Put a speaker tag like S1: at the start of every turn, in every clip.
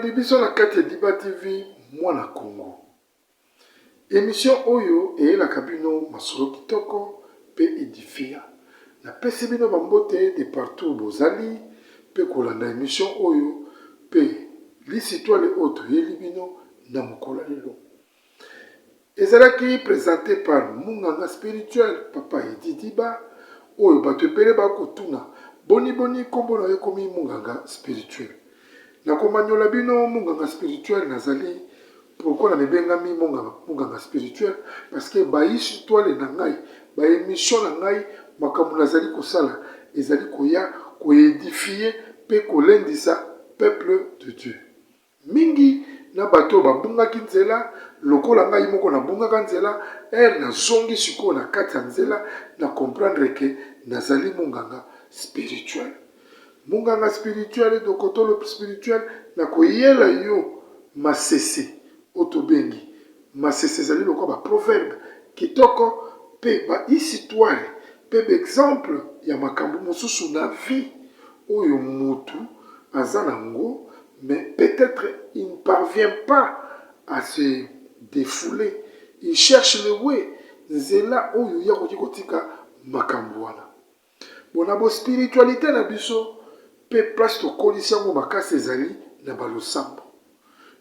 S1: Balandi biso na kati ya Diba TV mwana Congo. Émission oyo la kabino masolo kitoko pe edifia. Na pesi bino bambote de partout bozali pe kolanda émission oyo pe lisitwale oto yeli bino na mokola lelo. Ezalaki présenté par Munganga spirituel Papa Edi Diba oyo bato epele bakotuna boni kombo na yekomi Munganga spirituel. Na komanyola bino Munganga spirituel nazali pourquoi na mebengami Munganga spirituel parce que bayishi toile na ngai ba émission na ngai makambo nazali kosala ezali koya koédifier pe kolendisa peuple de Dieu. Mingi na bato babungaki nzela lokola ngai moko na bungaka nzela na zongi siko na kati ya nzela na comprendre que nazali Munganga spirituel. Munganga spirituel et dokotolo spirituel na koyela yo masese otobengi masese zali loko ba proverbe kitoko pe ba histoire pe exemple ya makambo mosusu na vie oyo mutu azanango mais peut-être il ne parvient pas à se défouler, il cherche le way nzela oyo ya kotika makambo wana bona bo spiritualité na biso pe place to kolisi yango makasi ezali na balosambo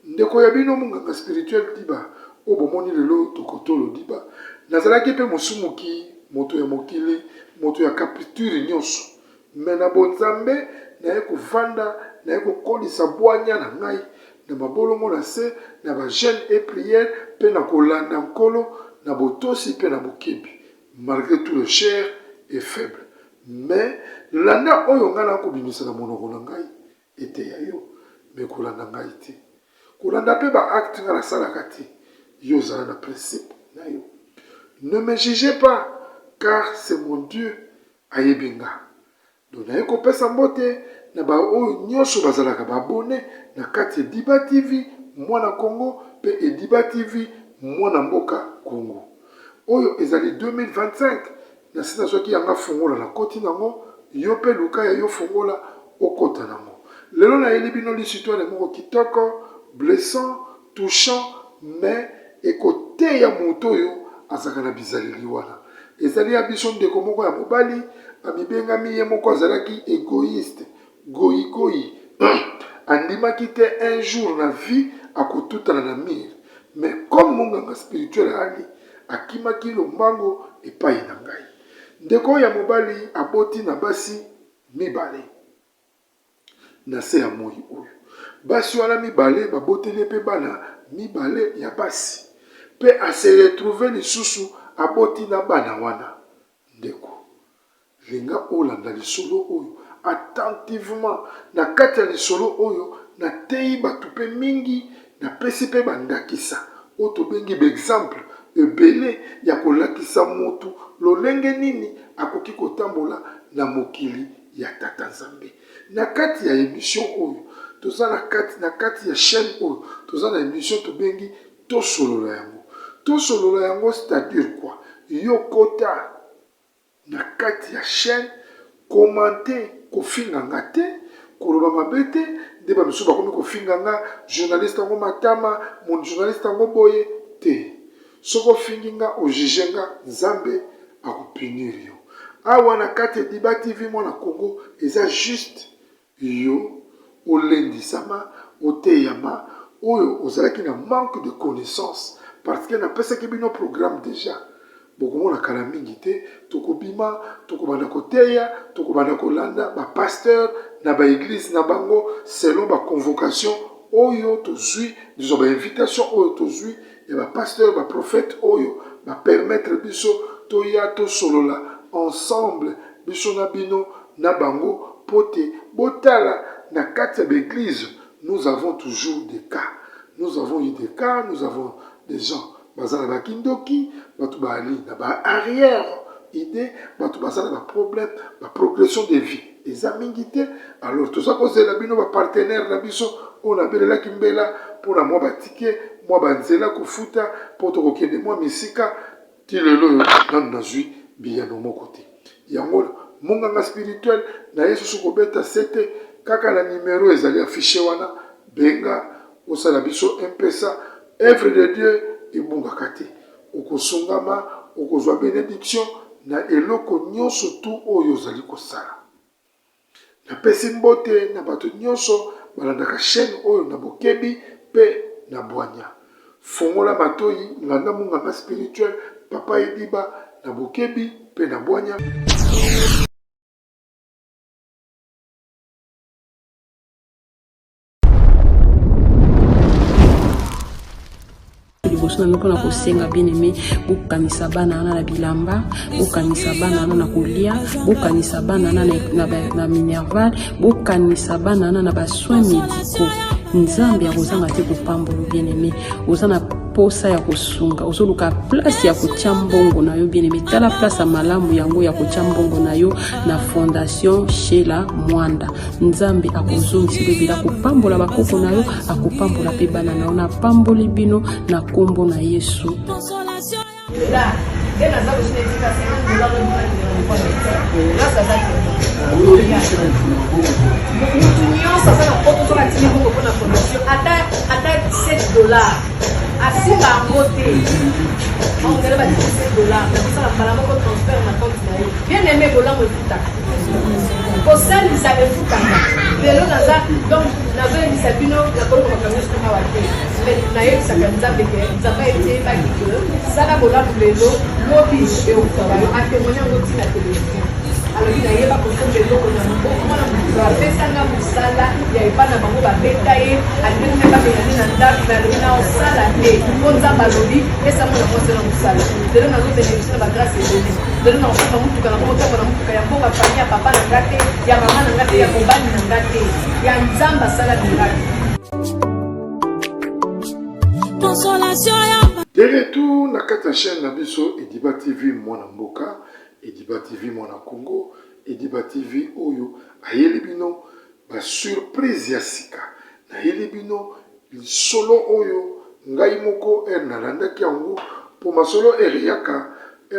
S1: ndeko ya bino Munganga spirituel Diba o bomoni lelo tokotolo Diba nazalaki pe mosumuki moto ya mokili moto ya capture nyonso me na bonzambe na ye kovanda na ye kokolisa bwanya na ngai na mabolongo na se na ba jeûne et prière pe na kolanda nkolo na botosi pe na bokebi malgré tout le cher est faible. Mais landa oyo ngana kobimisa na monoko na ngai ete ya yo me kolanda ngai te kolanda pe ba acte ngana salaka te yo zala na principe na yo. Ne me jugez pas car c'est mon Dieu ayebenga. Donc na yeko pesa mbote na ba oyo nyonso bazalaka ba abonné na kati ya Diba TV mwana Congo pe Diba TV mwana mboka Congo. Oyo ezali 2025 na sina soki yanga fongola na koti nango yo pe luka ya yo fongola okota nango. Lelo na yeli bino lisitwale moko kitoko, blessant, touchant, mais ekote ya moto yo azaka na bizaleli wana. Ezali ya biso ndeko moko ya mobali amibengami ye moko azalaki égoïste, goyi. Andimaki te un jour na vie akotutana na mire. Mais comme Munganga spirituel ali akimaki lombango epai na ngai. Ndeko ya mobali aboti na basi mibale na se ya moi oyo basi wana mibale baboteli pe bana mibale ya basi pe ase retrouver lisusu aboti na bana wana ndeko linga olanda lisolo oyo attentivement na kati ya lisolo oyo na tei batu pe mingi na pesi pe bandakisa oyo tobengi exemple ebele ya kolakisa motu lolenge nini akoki kotambola na mokili ya Tata Nzambe. Na kati ya émission oyo toza na kati ya chaîne oyo toza na émission tobengi tosolola yango. Tosolola yango c'est-à-dire quoi? Yokota na kati ya chaîne commenter kofinganga te koloba mabe te nde bamisu bakomi kofinganga journaliste yango matama mon journaliste yango boye te. Soko finginga ojijenga Nzambe akopinir yo. Awa na kati ya Diba TV mwana Congo eza juste yo olendisama oteyama oyo ozalaki na manque de connaissance parce que na pesaki bino programme déjà bokomona kala mingi te tokobima tokobanda koteya tokobanda kolanda ba pasteur na ba église na bango selon ba convocation oyo tozwi disons ba invitation oyo tozwi et ba pasteur ba prophète oyo ba permettre biso toya to solola ensemble biso na bino na bango pote botala na kati ya l'église. Nous avons toujours des cas, nous avons eu des cas, nous avons des gens bazala ba kindoki batu ba ali na ba arrière idée batu bazala ba problème ba progression de vie eza mingi te. Alors tout ça cause la bino ba partenaire na biso on a belela kimbela pour la moi ba ticket moi ba nzela kofuta pour to kokende moi misika ti lelo nan nazui bien no mon côté yango Munganga spirituel na yesu kobeta sete kaka na numéro ezali affiché wana benga osala biso impesa œuvre de Dieu ebungaka te okosungama okozwa bénédiction na eloko nyonso tu oyo ozali kosala. Napesi mbote na bato nyonso balandaka chaîne oyo na bokebi pe na bwanya. Fongola matoyi landa munganga spirituel Papa Ediba na bokebi pe na bwanya.
S2: liboso na mpona kosenga bien-aimé bokanisa bana na bilamba bokanisa bana na kolia bokanisa bana na minerval bokanisa bana na basoins médicaux nzambe akozanga te kopambola bien-aimé ozana posa ya kosunga ozoluka place ya kotia mbongo na yo bien-aimé tala place ya malamu yango ya kotia mbongo na yo na fondation Sheila Mwanda nzambe akozongisa bebila kopambola bakoko na yo akopambola pe bana na yo na pamboli bino na kombo na Yesu.
S3: Asinga angote on gele ba $17 na sala mbala moko transfert na compte na yo bien aimé bolango efuta kosalisa efutanga lelo naza donc nazoyebisa bino na koloko makambo nyonso awa te nayebisaka nzambe ke nzambe eteyebaki ke sala bolango lelo lobi eutaka yo atémoigne yango ntina télévision alobi nayeba kosomba eloko na mokokona moto apesanga mosala ya epa na bango babeta ye alingi babengani na ndako me alobi na osala te mpo nzambe alobi esamona mwasena mosala lelo nazobenebisi na bagrâce ebele lelo na kosomba motuka na komotambola motuka ya mboka fami ya papa na nga te ya mama na nga te ya mobali na nga te ya nzambe asala miraki.
S1: De retour na kati ya chaîne na biso Ediba TV mwana mboka Ediba TV mwana Congo Ediba TV oyo ayeli bino ba surprise ya sika na yeli bino solo oyo ngai moko nalandaki yango po masolo eriyaka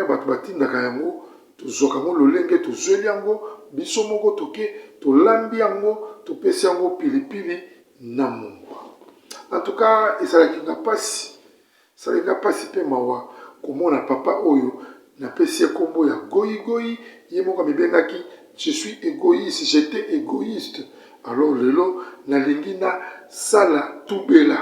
S1: bato batindaka yango tozwaka yango lolenge tozweli yango biso moko toke tolambi yango topesi yango pilipili na mungwa. En tout cas esalaki nga pasi pe mawa komona papa oyo na pesi ya kombo ya goyi ye moko amibengaki je suis égoïste, j'étais égoïste. Alors lelo nalingi na sala tubela.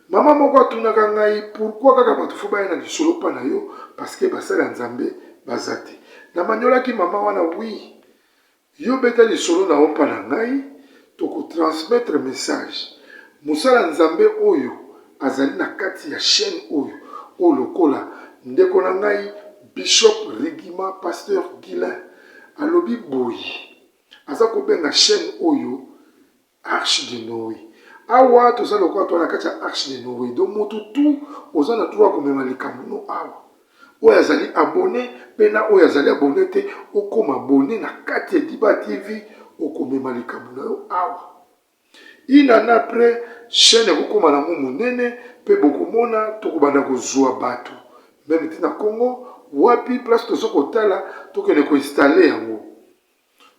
S1: Mama moko atunaka ngai pourquoi kaka bato fo baya na lisolo pa na yo parce que basala nzambe bazate. Na manyolaki mama wana oui. Yo beta lisolo na opa na ngai toko transmettre message. Musala nzambe oyo azali na kati ya chaîne oyo o lokola ndeko na ngai Bishop Rigima Pasteur Guilin alobi boyi aza kobenga chaîne oyo Arche de Noé awa toza lokola to na kati ya Arche de Noé donc moto tout oza na droit komema likambo no awa oyo azali abonné pe na oyo azali abonné te okoma abonné na kati ya Ediba TV okomema likambo na yo awa inana après chaîne ekokoma nango monene pe bokomona tokobanda kozwa bato même tina Congo wapi place tozo kotala tokende koinstalle yango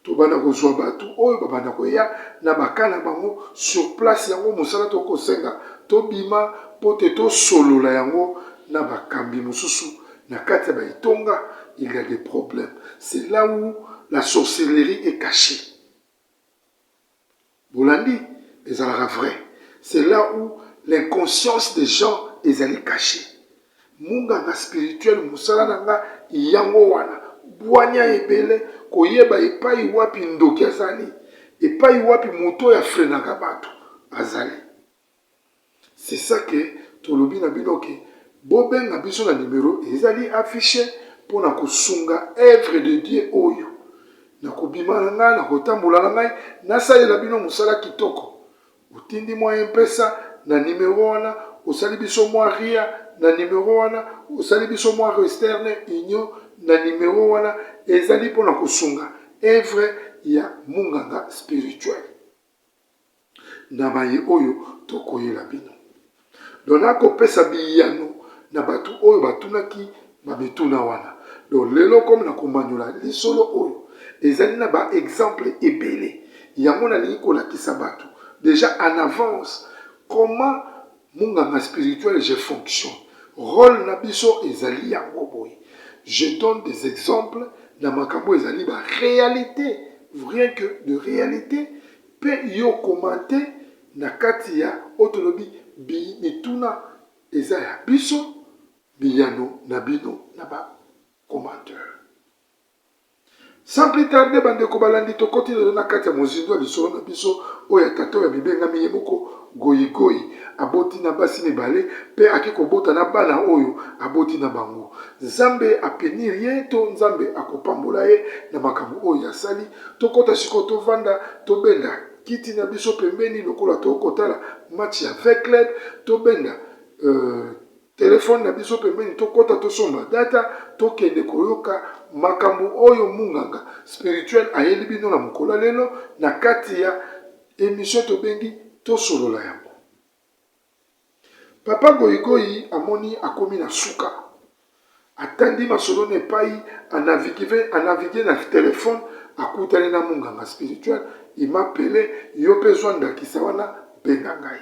S1: tobanda kozwa bato oyo babanda koya na bakana bango sur place yango mosala tokosenga tobima po te tosolola yango na bakambi mosusu na kati ya baitonga il y a des problèmes. C'est là où la sorcellerie est cachée. Bolandi ezalaka vrai. C'est là où l'inconscience des gens est cachée. Munganga spirituel musala nanga yango wana bwanya ebele koyeba epai wapi ndoki azali epai wapi moto ya frenaka bato azali. C'est ça que tolobi na binoke bobenga biso na numéro ezali affiché pour na kosunga œuvre de Dieu oyo na kobima na ngai na kotambola na ngai nasalela bino musala kitoko otindi mwa mpesa na numéro wana osali biso mwa ria na numéro wana osali biso mwa externe union na numéro wana ezali mpona kosunga œuvre ya munganga spirituel na maye oyo tokoyela bino donc nakopesa biyano na bato oyo batunaki bamituna wana donc lelo comme nakomanyola lisolo oyo ezali na baexemple ebele yango nalingi kolakisa bato déjà en avance comment munganga spirituel je fonctionne. Rôle na biso ezali yango boye. Je donne des exemples na makambo ezali ba réalité, rien que de réalité. Pe yo commenter na kati ya otolobi bi mituna eza ya biso biyano na bino na ba commentaire. Sans plus tarder, bande ko balandi to koti na kati ya mozindo lisolo na biso oya tato ya bibenga miyemoko goyi goyi aboti na basi mibale pe akiko bota na bana oyo aboti na bango. Nzambe apeni rien to nzambe akopambola ye na makambo oyo asali to kota siko to vanda to benda kiti na biso pembeni lokola to kotala match ya Vecled to benda telefone na biso pembeni to kota to somba data to kende koyoka makambo oyo munganga spirituel ayeli bino na mokolo lelo na kati ya émission to bengi to solola yango. Papa goyigoyi amoni akomi na suka atandi masolo ne pai anaviguer na téléphone akutani na munganga spirituel il m'appelé yo besoin ndakisa wana benga ngai.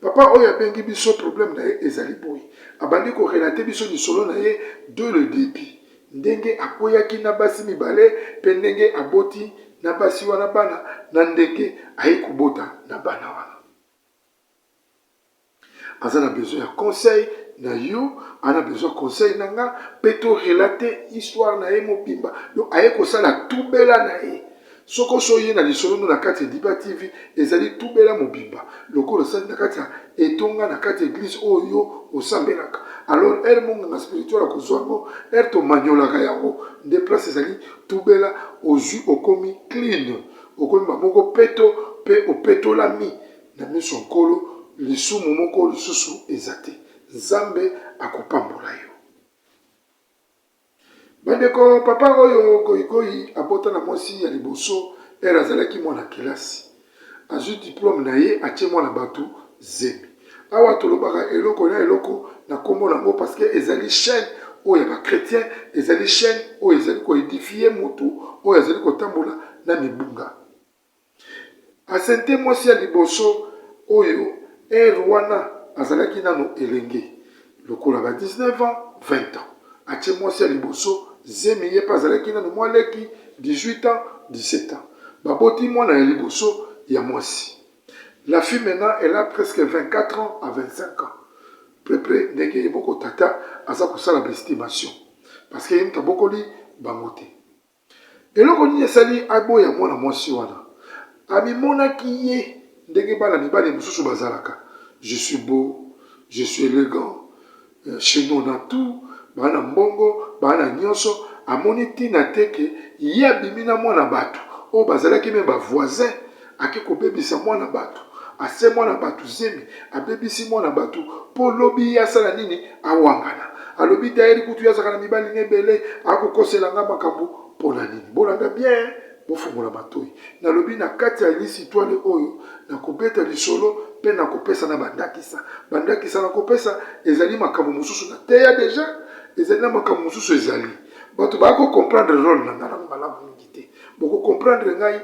S1: Papa oyo abengi biso problème na ye ezali boy abandi ko relater biso lisolo na ye de le début ndenge akoyaki na basi mibale pe ndenge aboti na basi wana bana na ndenge ayi kubota na bana wana. Azana besoin ya conseil na yo, ana besoin conseil na nga pe to relater histoire na ye mobimba yo aye kosala tubela na ye. Soko soye na lisolo na kati Diba TV ezali tubela mobimba lokolo sali na kati etonga na kati église oyo osambelaka. Alors elle monganga spirituel ko zwango elle to manyolaka yango de place ezali tubela ozu okomi clean okomi moko peto pe opeto lami na miso nkolo lisumu moko lisusu ezate Nzambe akopambola yo. Bandeko papa oyo goyigoyi abota na mwasi ya liboso era azalaki mwana kelasi azwi diplôme na ye atie mwana batu zemi awa tolobaka eloko na eloko na kombo nango parce que ezali chaîne oyo ya bakretien ezali chaîne oyo ezali koedifie mutu oyo ezali kotambola na mibunga asente mwasi ya liboso oyo wana azalaki nano elenge lokola ba 19 ans 20 ans atie mwasi ya liboso zemi ye pa azalaki nano mwaleki 18 ans 17 ans baboti mwana ya liboso ya mwasi. La fille maintenant elle a presque 24 ans à 25 ans près ndenge ye boko tata aza kosala estimation parce que ye mutu abokoli bango te eloko nini esali aboya mwana mwasi wana amimonaki ye ndenge bana mibali mosusu bazalaka je suis beau je suis élégant chez nous na tout bana mbongo bana nyonso amoni tina teke ye abimi na mwana bato oyo bazalaki me bavoisin ake kobebisa mwana bato ase mwana bato zemi abebisi mwana bato mpo lobi asala nini awangana alobi tayeli kutu yazaka na mibali nebele akokoselanga makambo mpona nini bolanda bien bofungola matoi nalobi na kati ya lisitwale oyo nakobeta lisolo mpe nakopesa na bandakisa nakopesa ezali makambo mosusu na teya deja ezali na makambo mosusu ezali bato bakokomprendre role na nga na malamu mingi te bokokomprendre ngai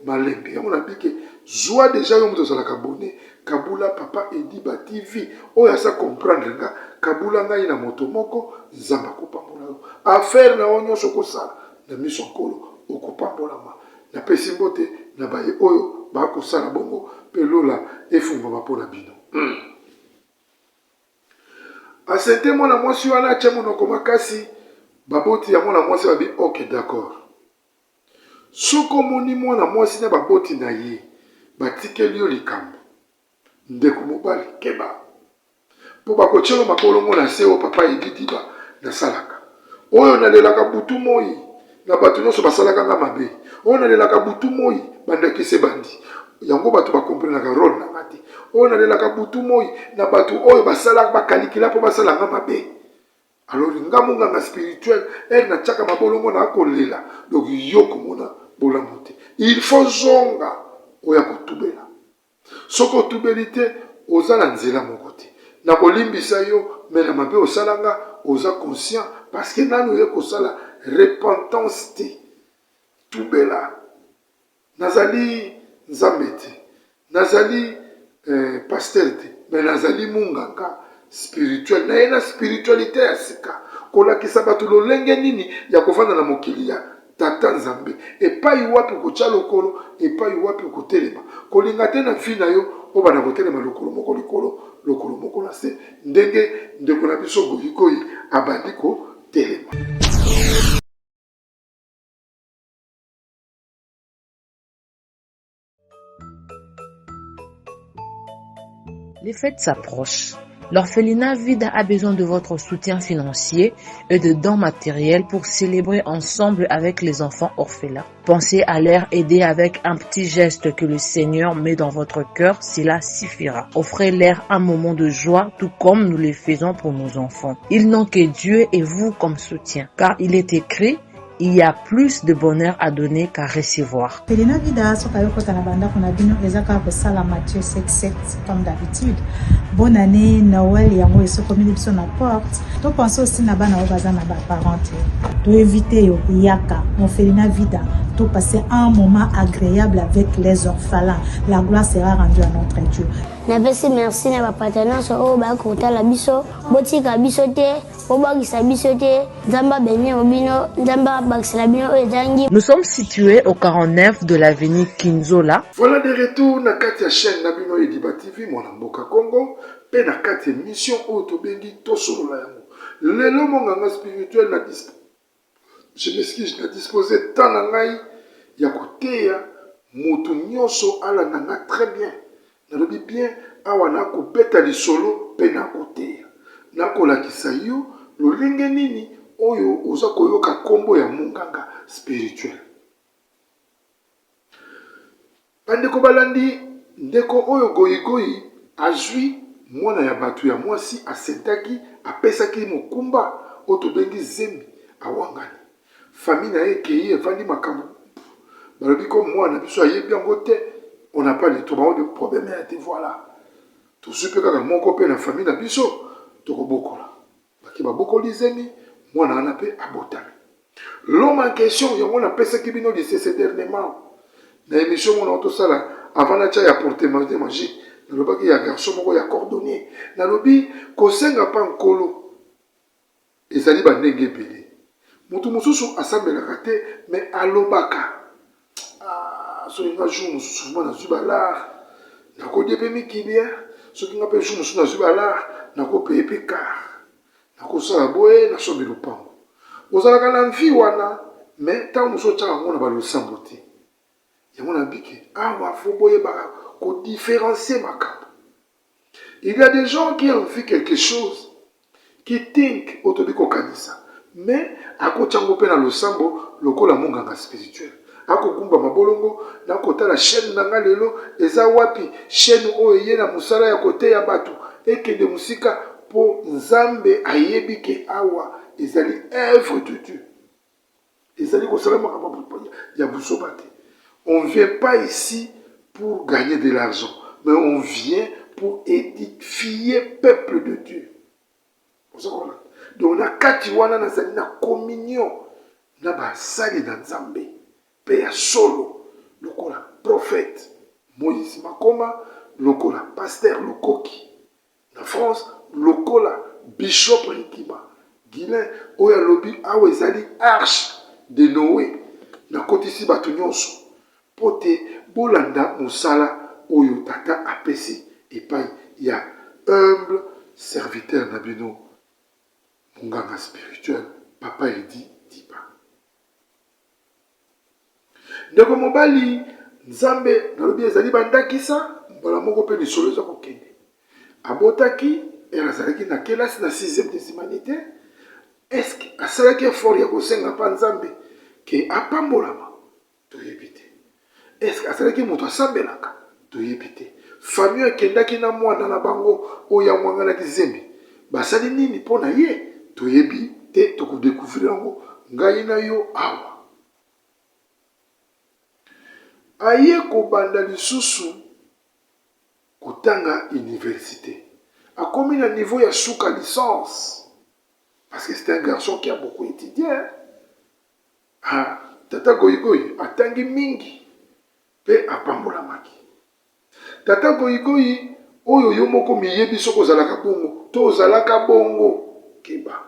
S1: malembe yango nabike zwa deja yo moto ozalaka bone kabula papa Diba TV oyo asa comprendre nga kabula ngai na moto moko Nzambe akopambola yo affaire na yo nyonso kosala na miso nkolo okopambolama napesi mbote na baye oyo bakosala bongo mpe lola efungwama mpo na bino. Asente mwana mwasi wana atia monoko makasi baboti ya mwana mwasi babi ok d'accord soko moni mwana mwasi na baboti na ye batikeli yo likambo ndeko mobali keba mpo bakotielo makolongo na se oyo papa Diba nasalaka oyo nalelaka butu moi na bato nyonso basalaka nga mabe oyo nalelaka butu moi bandakise bandi yango bato bakomprenaka role na nga te oyo nalelaka butu moi na bato oyo basalaka bakalikila mpo basala nga mabe. Alors nga munganga spirituel na tchaka mabolongo na kolela donc yo komona bolamu te il faut zonga oya kotubela soko tubeli te oza na nzela moko te na kolimbisa yo me na mabe osalanga oza conscient parce que nanu ye kosala repentance te tubela nazali Nzambe te nazali pasteur te me nazali munganga spirituel na ye na spiritualité ya sika kolakisa bato lolenge nini ya kovanda na mokili ya tata nzambe epai wapi kotya lokolo epai wapi kotelema kolinga te na vi na yo oyo bana kotelema lokolo moko likolo lokolo moko na se ndenge ndeko na biso goyikoyi abandi kotelema.
S4: Les fêtes s'approchent. L'orphelinat Vida a besoin de votre soutien financier et de dons matériels pour célébrer ensemble avec les enfants orphelins. Pensez à leur aider avec un petit geste que le Seigneur met dans votre cœur, cela suffira. Offrez-leur un moment de joie tout comme nous le faisons pour nos enfants. Ils n'ont que Dieu et vous comme soutien, car il est écrit: il y a plus de bonheur à donner qu'à recevoir.
S5: Orphelinat Vida sokayokota na banda kuna bino ezaka ko sala Matthieu 7:7 comme d'habitude. Bonne année Noël yango esokomi biso na porte. To pense aussi na bana obaza na ba parents. To éviter yo yaka Orphelinat Vida. To passer un moment agréable avec les orphelins. La gloire sera rendue à notre Dieu.
S6: Napesi merci na bapartenance oyo bakotala biso botika biso te bobakisa biso te nzamba benye obino nzamba bakisela bino oyo ezangi.
S4: Nous sommes situés au 49 de l'avenue Kinzola.
S1: Voilà de retour na kati ya chaîne na bino Ediba TV mwana mboka Congo pe na kati ya mission oyo tobengi tosolola yango lelo monganga spirituel na je m'excuse na disposer tant na ngai ya koteya moto nyonso alanda nga très bien nalobi bien awa nakobeta lisolo mpe nakoteya nakolakisa yo lolenge nini oyo oza koyoka kombo ya monganga spirituel. Bandeko balandi ndeko oyo goyigoyi azwi mwana ya bato ya mwasi asetaki apesaki mokumba oyo tobengi zembi awangani famille na ye ekei evandi makambo balobi ko mwana biso ayebi yango te on n'a pas de problème à te voilà. Tout ce que quand mon copain la famille na biso tokobokola. Baki babokoli zemi mwana ana pe abotami. L'homme en question yango na pesa ki bino lycée dernièrement. Na émission mon auto sala avant na tia ya porter magie. Na lobaki ya garçon moko ya cordonnier. Na lobi kosenga pa nkolo. Ezali ba ndenge ebele. Mutu mususu asambelaka te mais alobaka. So inga jour mususu mwana zubalar. Nako debe mikibia. So kinga pe jour mususu na zubalar. Nako pepe car. Nako sala boye na sobi lupango. Ozalaka na mfi wana mais ta muso tshaka ngona ba losambo te. Yango na bike awa fo boye ba ko différencier makambo. Il y a des gens qui ont vu quelque chose qui think otobiko kanisa mais akotyango pe na losambo lokola monganga spirituel. Akokumba mabolongo na kota la chaîne nanga lelo eza wapi chaîne oyo ye na musala ya kote ya batu ekende musika po nzambe ayebi ke awa ezali œuvre de Dieu. Ezali kosala makambo ya busoba te. On vient pas ici pour gagner de l'argent, mais on vient pour édifier peuple de Dieu. Donc na kati wana na zali na communion na basali na nzambe. Père solo, lokola prophète Moïse Makoma, lokola pasteur Lokoki. Na France, lokola bishop Rikima. Guilain, oya lobi awe zali arche de Noé. Na kotisi batu nyonso. Pote bolanda musala oyo tata apesi epai ya humble serviteur na bino monganga spirituel Papa Edi Diba. Ndeko mobali nzambe nalobi ezali bandakisa mbala moko pe lisolo eza kokende abotaki azalaki na kelasi na 6e des humanités. Est-ce que asalaki effort ya kosenga pa nzambe ke apambolama toyebi te. Est-ce que asalaki moto asambelaka toyebi te. Famille ekendaki na mwana na bango oyo amwanganaki zembi basali nini mpo na ye toyebi te. Tokodécouvrir yango ngai na yo awa. Aye kobanda lisusu kotanga université. A commis le niveau ya suka licence. Parce que c'est un garçon qui a beaucoup étudié. Tata Goyigoyi atangi mingi pe apambola maki. tata goyigoyi oyo yo moko miyebi soko ozalaka bongo to ozalaka bongo keba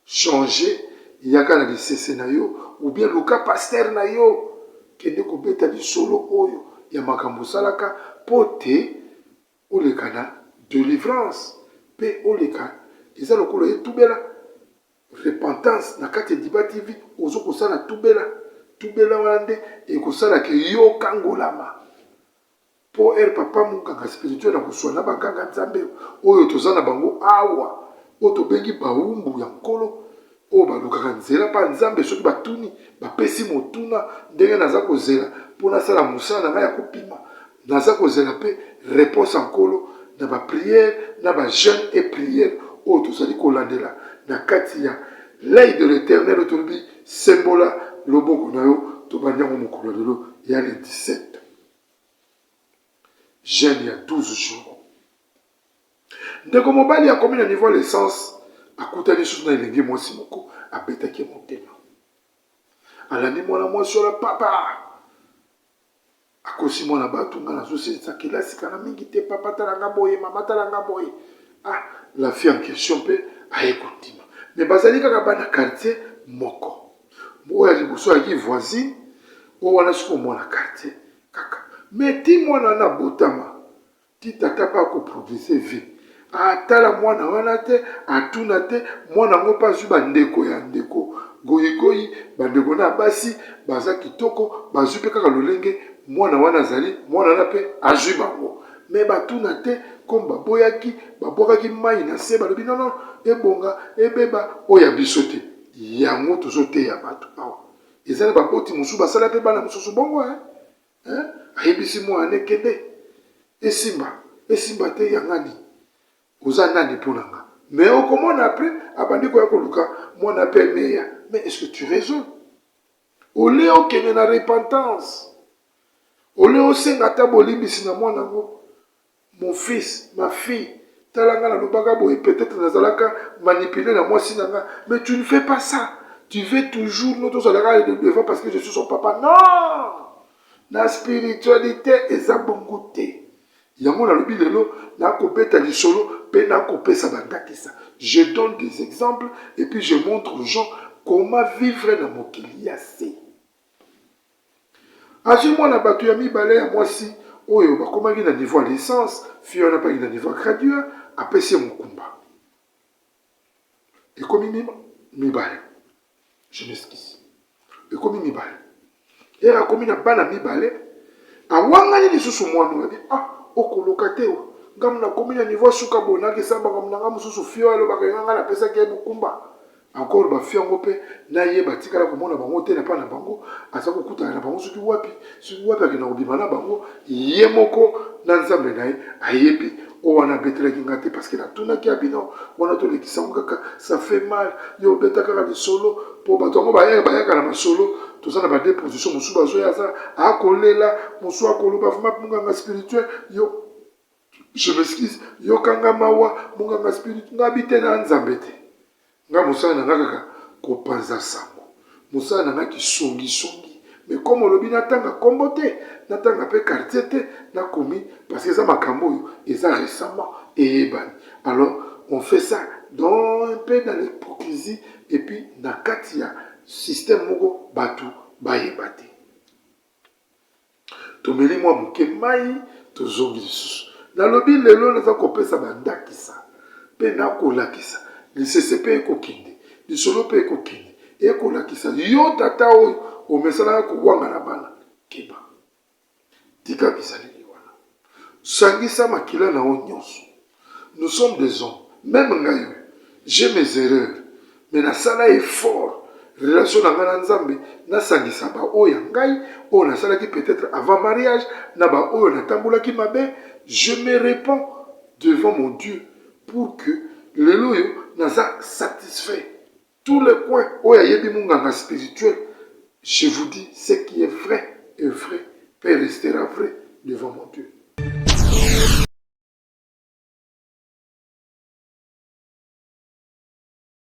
S1: changer yaka na lisese na yo ou bien luka paster na yo kende kobeta lisolo oyo ya makambo osalaka po te oleka na délivrance mpe oleka eza lokolo etubela repentance na kati ya Diba TV ozo kosala tubela wana nde ekosalaka yo kangolama po papa munganga spirituel na koswana baganga nzambe oyo toza na bango awa oyo tobengi bawumbu ya nkolo oyo balukaka nzela mpa nzambe soki batuni bapesi motuna ndenge naza kozela mpo nasala mosala na ngai ya kopima naza kozela mpe réponse ya nkolo na bapriere na bajeune et priere oyo tozali kolandela na kati ya l'œil de l'éternel oyo tolobi sembola loboko na yo tobandi yango mokolo lelo ya le 17 jeune ya 12 jours ndeko mobali akomi na niveau ya l'essence akutani susu na elenge mwasi moko abetaki motema alandi mwana mwasi ola papa akosi mwana bato nga nazosilisa kelasi kana mingi te papa talanga boye mama talanga boye la fille en question mpe aye kondima me bazali kaka bana quartier moko oyo ya liboso ayaki voisine oyo wana soki omwana quartier kaka me ti mwana wana botama ti tata mpe akoproduise vie atala mwana wana te atuna te mwana yango mpe azwi bandeko ya ndeko goyigoyi bandeko na basi baza kitoko bazwi mpe kaka lolenge mwana wana azali mwana wana mpe azwi bango me batuna te comme baboyaki babwakaki mai na se balobi nono ebonga ebeba oyo ya biso te yango tozoteya bato awa eza na baboti mosusu basala mpe bana mosusu bongo ayebisi mwana ekende esimba te yangani oza nani mpo na nga me okomona apres abandi koya koluka mwana mpe meya mais est-ce que tu raisonnes ole okende na repentance ole osenga ata bolimbisi na mwana ngo mon fils ma fille talanga na lobaka boye peut-être nazalaka manipulé na mwasi na nga mais tu ne fais pas ça tu veux toujours notre ozalaka devant parce que je suis son papa non na spiritualité eza bongo te yango nalobi lelo nakobeta lisolo mpe nakopesa bandakisa je donne des exemples et puis je montre aux gens comment vivre na mokili ya se azwi mwana bato ya mibale ya mwasi oyo bakomaki na niveau ya licence fille wana mpaki na niveau ya graduat apesi ye mokumba ekomi mibale je m'excuse ekomi mibale ere akomi na bana mibale awangani lisusu mwana abi okoloka te o ngamu nakomi na niveau suka boye nakesambaka munanga mosusu fio alobaka nganga napesaki ye mokumba encore bafie yango mpe nayeba tikala komona bango te na mpa na bango aza kokutana na bango soki wapi akenda kobima na bango ye moko na nzambe na ye ayebi oyo wana abetelaki nga te parce que natunaki ya bino wana tolekisa yango kaka ça fait mal yo obeta kaka lisolo mpo bato yango bayaka na masolo toza na badeposition mosusu bazoya aza akolela mosusu akoloba vraimen monganga spirituel yo je m'excuse yokanga mawa monganga spirituel ngabi te na nzambe te nga mosala na nga kaka kopanza sango mosala na nga kisongisongi mais comme olobi natanga kombo te natanga mpe quartier te nakomi parce que eza makambo oyo eza récemment eyebani alors on fait ça dans un peu dans l'hypocrisie et puis na kati ya système moko bato bayeba te tomeli mwa moke mai tozongi lisusu nalobi lelo naza kopesa bandakisa mpe nakolakisa lisese mpe ekokende lisolo mpe ekokende ekolakisa yo tata oyo omesalaka kowanga na bana keba tika bizaleli wana sangisa makila na yo nyonso nous sommes des hommes même ngai oyo j'ai mes erreurs mais nasala effort relation na ngai na nzambe nasangisa baoyo ya ngai oyo nasalaki peut-être avant mariage na baoyo natambolaki mabe je me réponds devant mon Dieu pour que lelo oyo naza satisfait tous les coins oyo ayebi monganga spirituel je vous dis ce qui est vrai et vrai peut restera vrai devant mon Dieu.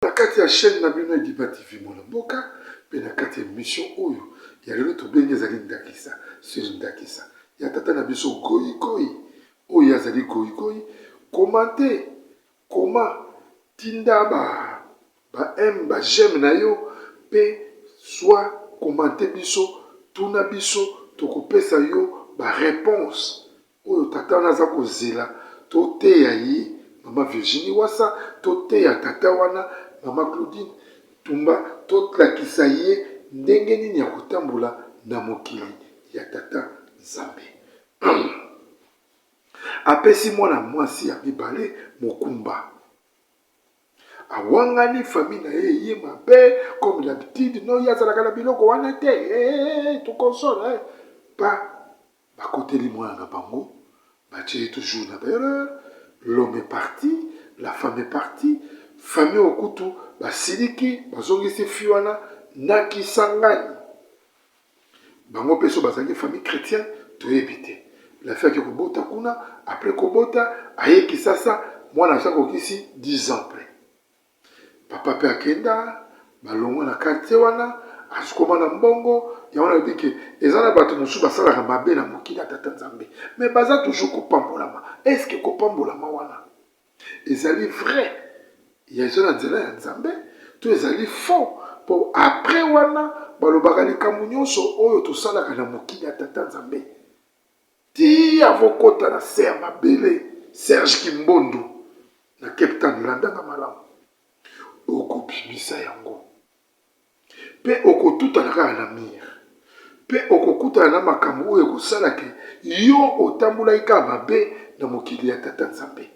S1: Na kati ya chaîne na bino Diba TV mona mboka pe na kati ya émission oyo ya lelo tobengi ezali ndakisa sur ndakisa ya tata na biso goyigoyi oyo azali goyigoyi komante comment tinda j'aime na yo pe soit commenter biso tuna biso tokopesa yo réponse oyo tata wana aza kozela toteya ye mama Virginie Wassa toteya tata wana mama Claudine Tumba tolakisa ye ndenge nini ya kotambola na mokili ya tata Nzambe. Apesi mwana mwasi ya mibale mokumba awangani famille na ye mabe comme d'habitude no yazalaka na biloko wana te tokonsole pa bakoteli mwana na bango batie toujours na erreur. L'homme est parti, la femme est partie, famille okutu basiliki bazongisi fi wana na kisangani bango peso bazangi famille chrétienne toyebi te la fille qui kobota kuna après kobota aye kisasa mwana asakokisi 10 ans après papa pe akenda balongo na quartier wana asukoma na mbongo ya wana bike ezana bato mosusu basalaka mabe na mokili ya tata Nzambe mais baza toujours kopambolama est-ce que kopambolama wana ezali vrai ya ezo na nzela ya Nzambe to ezali faux po après wana balobaka likambo nyonso oyo tosalaka na mokili ya tata Nzambe ti avokota na se ya mabele Serge Kimbondo na Cape Town landanga malamu okobimisa yango pe okotutana kaka na mire pe okokutana na makambo oyo ekosalaka yo otambolaki kaka mabe na mokili ya tata Nzambe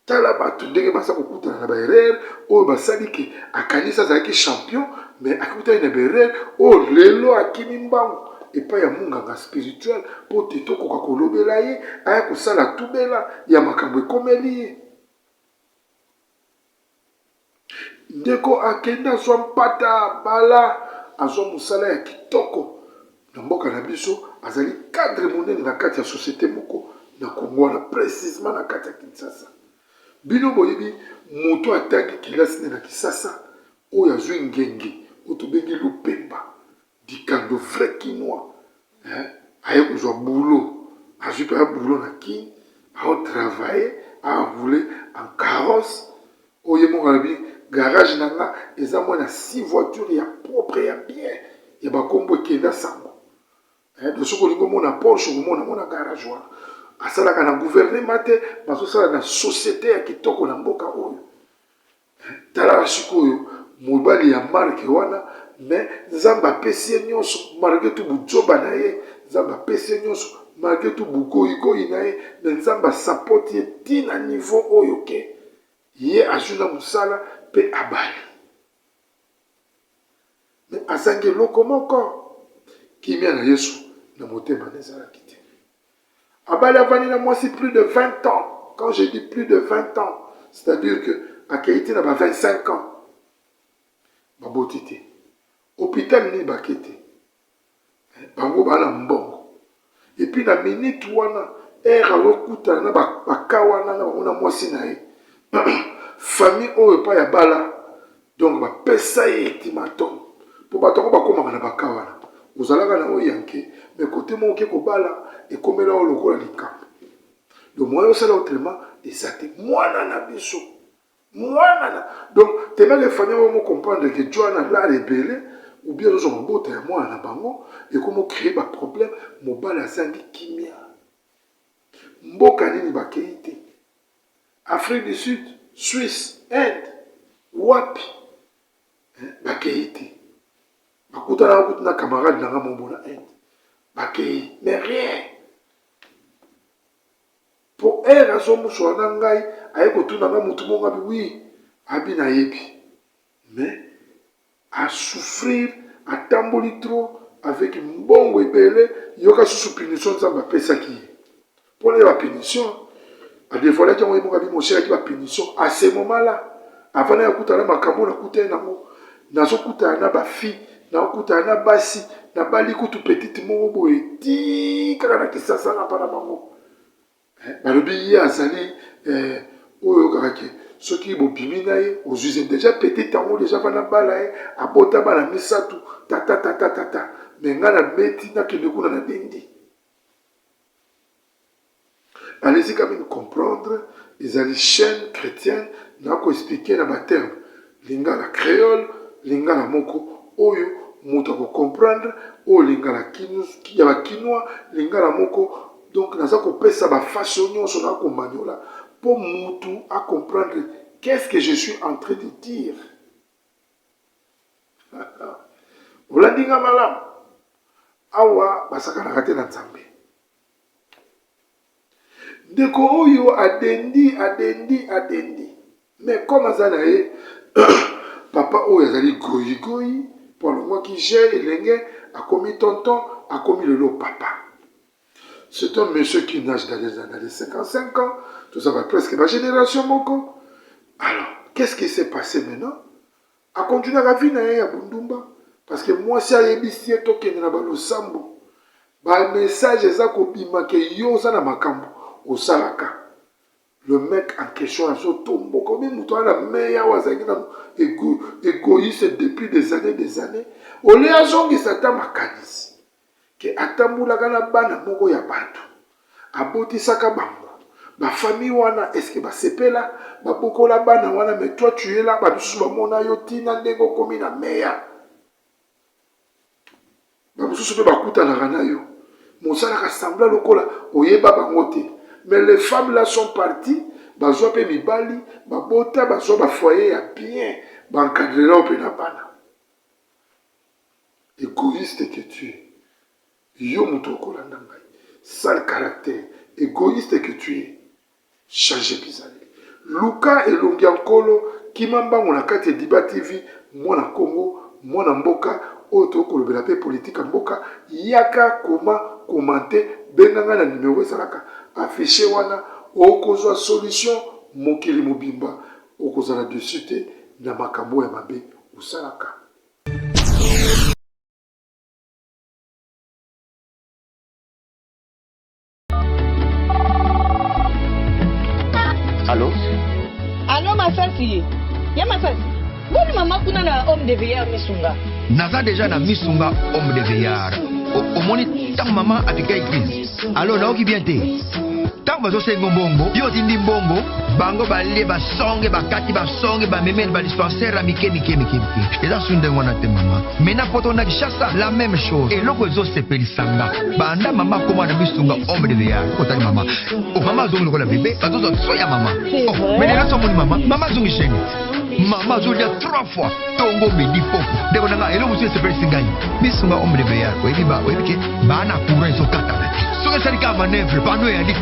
S1: tala bato ndenge basa kokutana na baerreur oyo basali ke akanisa azalaki champion mais akutani na baerreur oyo lelo akimi mbangu epai ya munganga spirituel mpo te tokoka kolobela ye aya kosala tubela ya makambo ekomeli ye ndeko akenda azwa mpata bala azwa mosala ya kitoko na mboka na biso azali cadre monene na kati ya société moko na Kongo wana précisement na kati ya Kinshasa bino boyebi moto atangi kilasi na Kisasa oyo azwi ngenge oyo tobengi Lupemba dikando vrai kinois aye kozwa boulot azwi mpe ya boulot na kini aotravaille aavoule en carrosse oyo moko alobi garage na nga eza mwana 6 voiture ya propre ya bien ya bakombo ekenda sango de soki olingi omona Porsche okomona garage wana asalaka na gouvernement te bazosala na société ya kitoko na mboka oyo tala sikoyo mobali ya marke wana mais Nzambe apesi ye nyonso malgré tout bujoba na ye Nzambe apesi ye nyonso malgré tout bugoyigoyi na ye mais Nzambe asapoti ye ti na niveau oyo ke ye azwi na mosala mpe abali mais azangi eloko moko kimia na Yesu na motema nezalaki te abali avandi na mwasi plus de 20 ans. Quand je dis plus de 20 ans, c'est-à-dire que Akaïti n'a pas 25 ans. Babotite. Hôpital ni bakete. Bango bana mbongo. Et puis na minute wana era lokuta na bakawana na mona mwasi na ye. Famille oyo pa ya bala. Donc ba pesa ye ultimatum. Po batoko bakoma na bakawana. Ozalaka na oyanke mais côté mo ke ko bala et comme là on le colle likambo. Le moyen c'est autrement exact mwana na biso. Mwana na. Donc tellement les familles vont comprendre que Joanna la rebelle ou bien nous avons beau moi na bango et comment créer ba problème mo bala sangi kimia. Mboka nini bakeite. Afrique du Sud, Suisse, Inde, wapi. Bakeite. Bakutana na camarade na ngamo na Inde. Bakei, mais rien. Pour elle, à son mouchoir n'angai, avec tout n'a pas mon abi, oui, abi na yebi. Mais, à souffrir, à tamboli trop, avec une bonne webele, yoka sous punition, ça va pesa qui. Pour la punition, à des fois, là, qui ont eu mon abi, mon cher, qui va punition, à ce moment-là, avant d'écouter la makambo, d'écouter un amour, n'a pas écouté un abafi, n'a pas écouté un abasi, na bali kutu petite moko boye ti kaka na Kisasa na pana bango balobi ye azali oyo kaka ke soki bobimi na ye ozuze déjà petite yango déjà vana bala ye abota bana misatu tata mais nga na beti nakende kuna na dendi allez-y quand même comprendre les chaînes chrétiennes n'a pas expliqué dans ma terme lingala créole lingala moko oyo muta ko comprendre o lingala kinois lingala moko donc naza ko pesa ba façon nyonso na ko maniola pour mutu à comprendre qu'est-ce que je suis en train de dire. Olandinga malam awa basaka na kate na nzambe ndeko oyo adendi mais comme ça nae papa oyo azali goyi pour le mois qui gère elenge a commis tonton a commis le lot papa. C'est un monsieur qui nage dans les 55 ans, tout ça va presque ma génération moko. Alors, qu'est-ce qui s'est passé maintenant? A continué à vivre à Bundumba parce que moi si a ébissé token na balo sambo. Ba message ça ko bima ke yo ça na makambo au salaka. Le mec en question a so tombo comme muto na meya wazaki na égoïste depuis des années. Ole azongi sata makanisi. Que atambulaka na bana moko ya bato. Abotisaka bango. Ba famille wana est-ce que ba sepela ba bokola bana wana mais toi tu es là ba bisu ba mona yo tina ndengo komi na meya. Ba bisu pe ba kutana na yo. Mosala ka sembla lokola oyeba bango te. Mais les femmes là sont parties, bazwa pe mibali, ba bota bazwa ba foyer ya bien, ba encadrer là pe na bana. Égoïste que tu es. Yo muto kolanda ngai. Sale caractère, égoïste que tu es. Changer bizarre. Luka elongi ankolo kimamba mona kati Diba TV, mwana Congo, mwana mboka, oto kolobela pe politique mboka, yaka koma commenter benganga na numéro ezalaka affiché wana okozwa solution mokili mobimba okozala dessus te na makambo ya mabe osalaka.
S7: Allô?
S8: Allô, Masasi? Ya Masasi? Boni mama kuna na homme de veillard Misunga?
S7: Naza déjà na Misunga homme de veillard. Au moni tant maman avec église. Alors là qui vient te. Tant bazo sengo mbongo, yo tindi mbongo, bango balie ba songe ba kati ba songe ba memel ba dispensaire mike. Et là sunde wana te mama. Mena poto na kishasa la même chose. Et loko zo sepelisanga. Banda mama koma na Misunga homme de veillard. Kotani mama. Oh mama zongo lokola bébé, bazo zo soya mama. Oh, mais là so moni mama zongi cheni. Maman Zolia 3 fois Tongo Medi Popo Deko nanga elo musu sepeli singai Misunga homme de veillard Webi ba webi ke Bana courant so kata Soka sarika manœuvre Pano ya di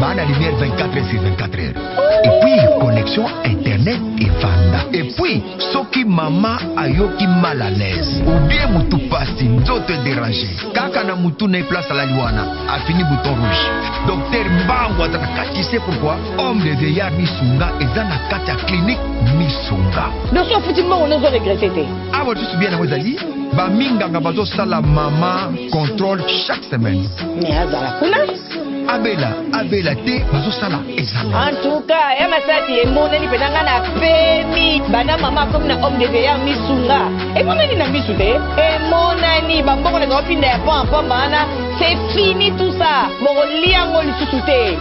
S7: Bana lumière 24 heures sur 24 heures. Et puis connexion internet et vanda. Et puis soki mama ayoki mal à l'aise ou bien mutu pasi nzoto déranger kaka na mutu na place à la liwana a fini bouton rouge. Docteur Mbango atakati c'est pourquoi homme de veillard Misunga eza na kati ya clinique Misunga.
S8: Donc so futi mbango nozo regretter te.
S7: Ah bon juste bien na wazali ba minganga bazo sala mama contrôle chaque semaine.
S8: Mais azala kuna
S7: Abela te bazo sala examen.
S8: en tout cas ya Masasi emoneli penanga na pemi bana mama comme na homme de veillard Misunga emoneli na misu te emonani bamboko na opinda ya pampa bana c'est fini tout ça boko liango lisusu te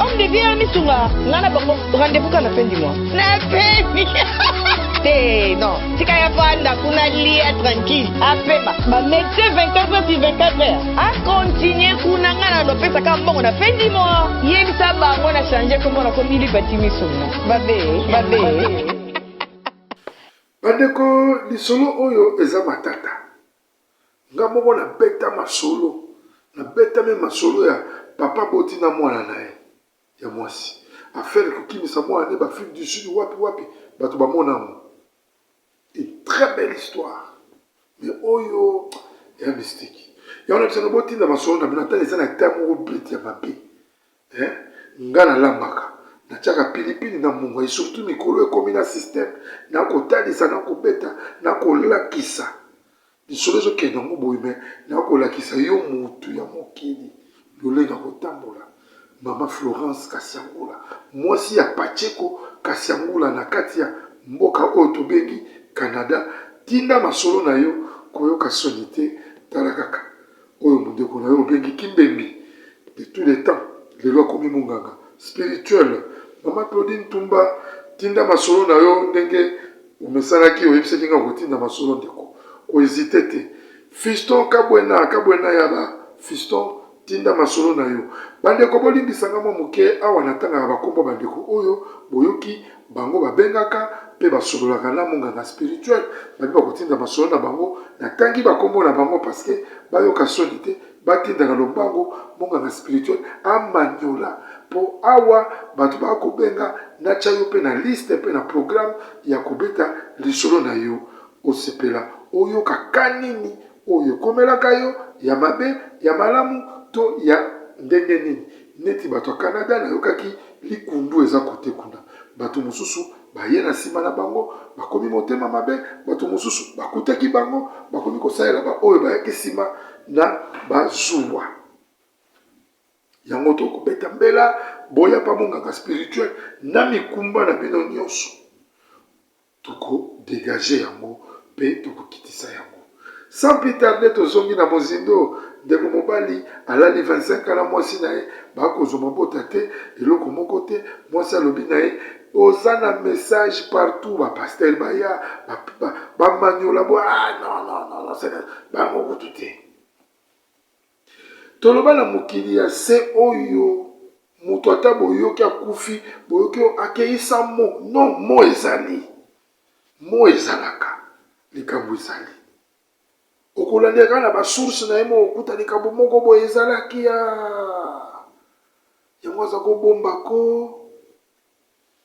S8: homme de veillard Misunga ngana bango rendez-vous kana fin du mois na pemi te non tika ya panda kuna lia tranquille apema ba médecin 24 heures sur 24 heures a continuer kuna ngana do pesa ka mbongo na fin du mois yebisa bango na changer comme na komi libati Misunga babe
S1: bandeko lisolo oyo eza matata nga moko na beta masolo na beta me masolo ya papa boti na mwana na ye ya mwasi affaire kokimisa mwana ne bafrique du sud wapi bato bamona mo une très belle histoire mais oyo ya mystique ya ona bisana botinda masolo na bina tala eza na tamo oblit ya mabe nga na lambaka na tiaka pilipili na mungu et surtout mikolo ekomi na système na kotalisa na kobeta na kolakisa lisolo ezokende yango boye me na kolakisa yo mutu ya mokili lolenga kotambola mama Florence Kasiangula mwasi ya Pacheko Kasiangula na kati ya mboka oyo tobengi Canada tinda masolo na yo koyoka sonité tala kaka oyo mundeko na yo obengi Kimbembi de tous les temps lelo akomi munganga spirituel. Mama Claudine Tumba tinda masolo na yo ndenge omesalaki oyebisaki nga kotinda masolo ndeko kohésite te. Fiston kabwena ya ba fiston tinda masolo na yo bandeko bolimbisanga mwa moke awa natangaka bakombo bandeko oyo boyoki bango babengaka mpe basololaka na monganga spirituel babi bakotinda masolo na bango natangi bakombo na bango parceke bayoka soni te batinda na lombango monganga spirituel amanyola mpo awa bato bakobenga natya yo mpe na liste mpe na programme ya kobeta lisolo na yo osepela oyoka kanini oyo komelaka yo ya mabe ya malamu to ya ndenge nini neti bato ya Canada nayokaki likundu eza kote kuna bato mosusu baye na nsima na bango bakomi motema mabe bato mosusu bakutaki bango bakomi kosalela ba oyo bayaki nsima na bazuwa yango tokobeta mbela boya pa monganga spirituel na mikumba na bino nyonso tokodégage yango mpe tokokitisa yango. Sans plus tarder tozongi na mozindo ndeko mobali alali 25 ans na mwasi na ye bakozwa mabota te eloko moko te mwasi alobi na ye oza na message partout bapaster baya bamanyola bo non bango kutu te toloba na mokili ya se oyo moto ata boyoki akufi boyoki akeisa mo non mo ezali mo ezalaka likambo ezali okolandeka na basource na ye mo okuta likambo moko boye ezalaki yango aza kobombako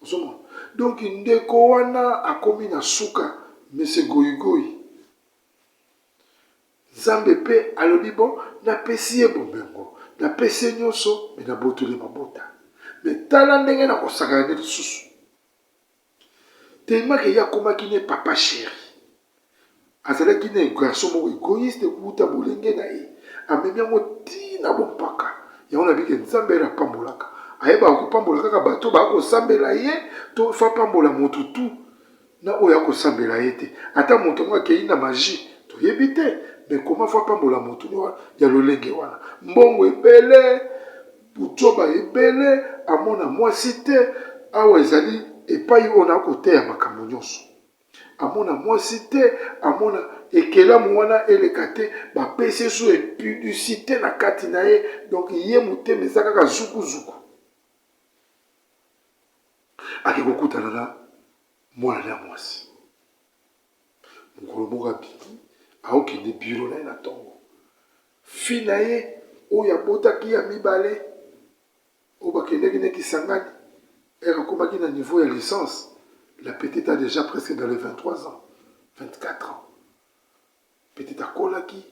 S1: ozomona donc ndeko wana akomi na suka mese goyigoyi nzambe mpe alobi bon napesi ye bomengo napesi ye nyonso me nabotoli mabota me tala ndenge nakosakana nde lisusu telemake ye akomaki ne papa chéri azalaki na garçon moko égoïste kuta bolenge na ye amemi yango ntina bompaka yango nabike nzambe ele apambolaka ayebaka kopambola kaka bato bakosambela ye to fa pambola motu tu na oyo akosambela ye te ata moto ngo akei na magie toyebi te me koma fa pambola motu ya lolenge wana mbongo ebele butoba ebele amona mwasi te awa ezali epai oyo nakoteya makambo nyonso amona mwasi te amona ekelamu wana eleka te bapesi ye so impudicité na kati na ye donc ye motema eza kaka zukuzuku akekokutana na mwana na mwasi mokolo moko abimi aokende biro na ye na ntongo fi na ye oyo abotaki ya mibale oyo bakendeki neki sangani ere akomaki na niveau ya licence. La petite a déjà presque dans les 23 ans, 24 ans. Petite a kolaki,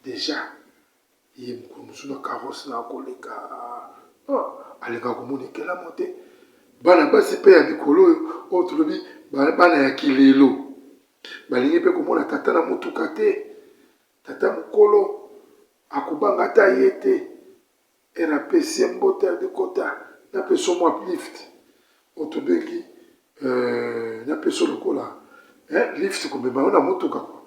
S1: déjà, il y a un carrosse na koleka. Alenga komone kela monte. Bana basi pe ya mikolo o tolobi bana ya kilelo. Balingi pe komona tata na mutuka te. Tata mukolo akubanga ta yete. Era pesi mboter de kota na peso mo uplift. Otobengi na peso lokola lift komema ona motuka kwa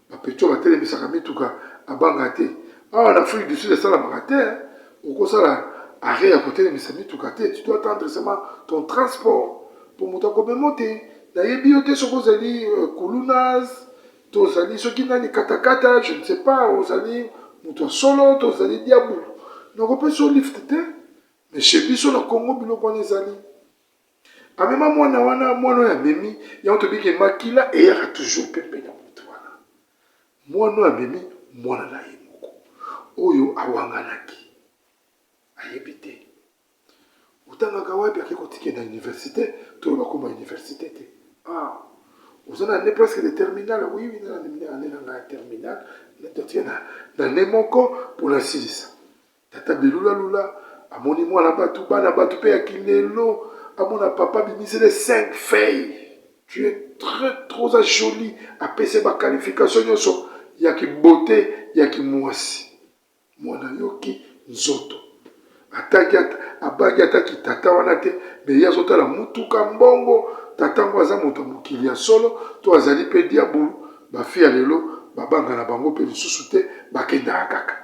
S1: bapeto batelemisaka mituka abanga te awa na Afrique du Sud esalamaka te okosala arrêt ya kotelemisa mituka te tu dois attendre seulement ton transport po moto akomema te nayebi yo te soki ozali kulunas to ozali soki nani katakata je ne sais pas ozali moto ya solo to ozali diabu nakopesa o lift te mais chez biso na Congo biloko wana ezali amema mwana wana mwana ya memi yango tobiki makila eyaka toujours pembeni ya moto wana mwana ya memi mwana na ye moko oyo awanganaki ayebi te otangaka wapi ake kotike na université to bakoma université te oza na ne presque de terminal oui ane na nga ya terminal totie na ne moko mpona silisa tata belulalula amoni mwana bato bana bato mpe ya kilelo amona papa bimisele 5 feuilles. Tu es trop joli. Apese ba qualification nyonso ya ki beauté ya ki mwasi. Mwana yoki nzoto. Ataki abagi ataki tata wana te me ya zota la mutuka mbongo tata ngo aza moto mokili ya solo to azali pe diabulu ba fi ya lelo babanga na bango pe lisusu te bakenda kaka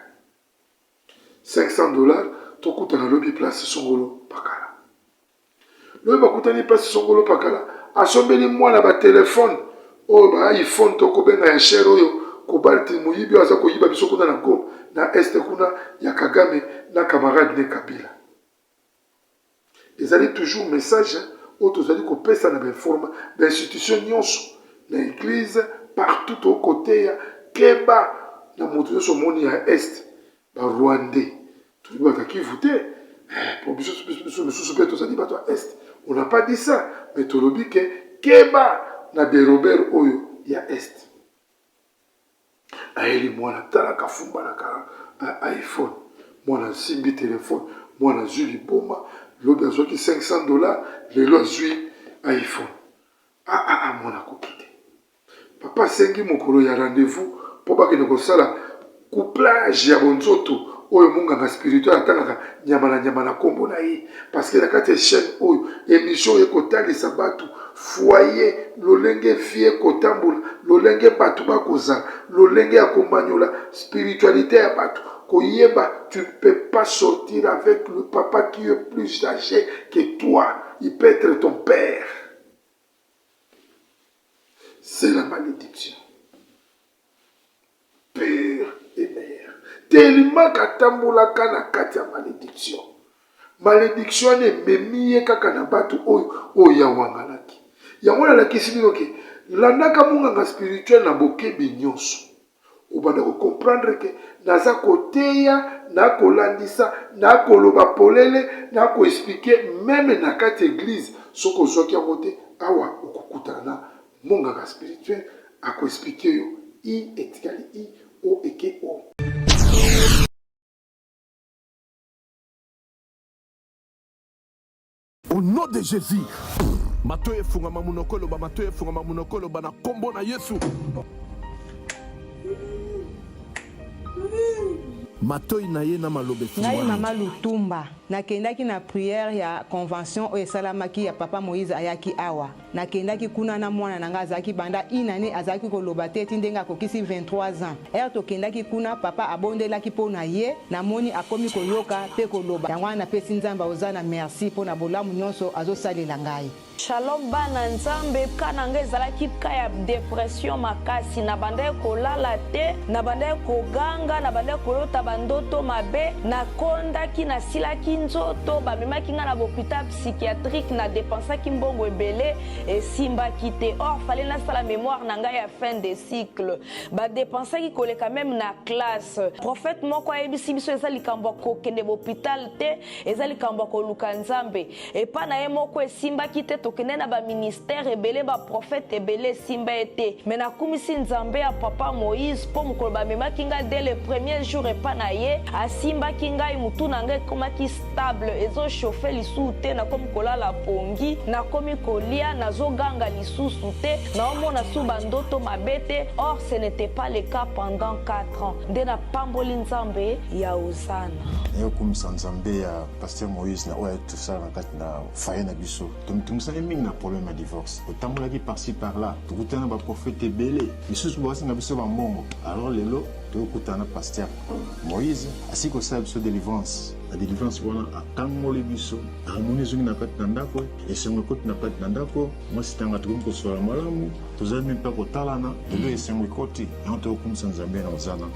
S1: $500 tokutana lobi place songolo pakala lobi bakutani place songolo pakala asombeli mwana ba telefone oyo ba iPhone tokobenga ya cher oyo kobalti muyibi aza koyiba biso kuna na Goma na este kuna ya Kagame na camarade ne Kabila ezali toujours message oyo tozali kopesa na bainstitution nyonso na église partout au côté ya keba na moto nyonso moni ya este Rwandais. Tout le monde qui votait. Pour est. On n'a pas dit ça. Mais tout le monde que Keba na de Robert Oyo ya est. Aeli mwana talaka fumba na ka iPhone. Mwana simbi téléphone. Mwana zuli boma. L'autre a qui $500. Le lot zui iPhone. Mwana kokite. Papa sengi mokolo ya rendez-vous. Pour pas que ne kosala couplage ya bonzoto. Oyo munganga spirituel atangaka nyama na kombo na ye parce que la kati chaîne oyo émission ye kotalisa batu foyer lolenge vie kotambola lolenge batu bakoza lolenge ya komanyola spiritualité ya batu koyeba tu ne peux pas sortir avec le papa qui est plus âgé que toi, il peut être ton père. C'est la malédiction. Père et mère. Tellement katambolaka na kati ya malédiction. Malédiction ne memiye kaka na batu oyo ya wangalaki. Ya wana lakisi binoke. Landaka munganga spirituel na bokebi nyonso. Obanda ko comprendre que naza koteya na kolandisa na koloba polele na ko expliquer même na kati église soko zoki ngote awa okukutana munganga spirituel ako expliquer yo I etikali I o eke o.
S9: Au nom de Jésus, matoye funga mamunokolo ba matoye funga mamunokolo ba na kombo na Yesu. Matoyi na ye na malobe
S10: ngai mama Lutumba nakendaki na prière ya convention oyo esalamaki ya papa Moïse ayaki awa nakendaki kuna na mwana nanga azalaki banda inane azalaki koloba te eti ndenge akokisi 23 ans ere tokendaki kuna papa abondelaki mpo na ye namoni akomi koyoka mpe koloba yango wana napesi nzambe oza na merci mpo na bolamu nyonso azosalela ngai.
S11: Shalom bana nzambe kana nga ezalaki ka ya depression makasi na banda kolala te na banda koganga na banda kolota bandoto mabe na kondaki na silaki nzoto bamemaki nga na hôpital psychiatrique na dépensaki mbongo ebele esimbaki te or fallait nasala mémoire na nga ya fin de cycle badépensaki koleka même na classe prophète moko ayebisi biso eza likambo kokende hôpital te eza likambo koluka nzambe epa na ye moko esimbaki te tokende na ba ministère ebele ba prophète ebele simba ete mais nakumisi nzambe ya papa Moïse po mokolo bamemaki nga dès le premier jour epa na ye asimbaki ngai mutu na ngai ekomaki stable ezochauffe lisusu te nakomi kolala pongi nakomi kolia nazoganga lisusu te naomona su bandoto mabe te or ce n'était pas le cas pendant 4 ans nde napamboli nzambe ya Osana
S12: nayokumisa nzambe ya pasteur Moïse na oyo tosala na kati na faye na biso tomitungisani mingi na problème ya divorce otambolaki par-ci par-là tokutana baprofete ebele lisusu basinga biso bambongo alors lelo tokutana pasteur Moïse asi kosala biso délivrance la délivrance wana atangoli biso amoni ezongi na kati na ndako esengo ekoti na kati na ndako mwasi tanga tokomi kosola malamu tozali mpe mpe kotalana lelo esengo ekoti yango tokokumisa nzambe na Osana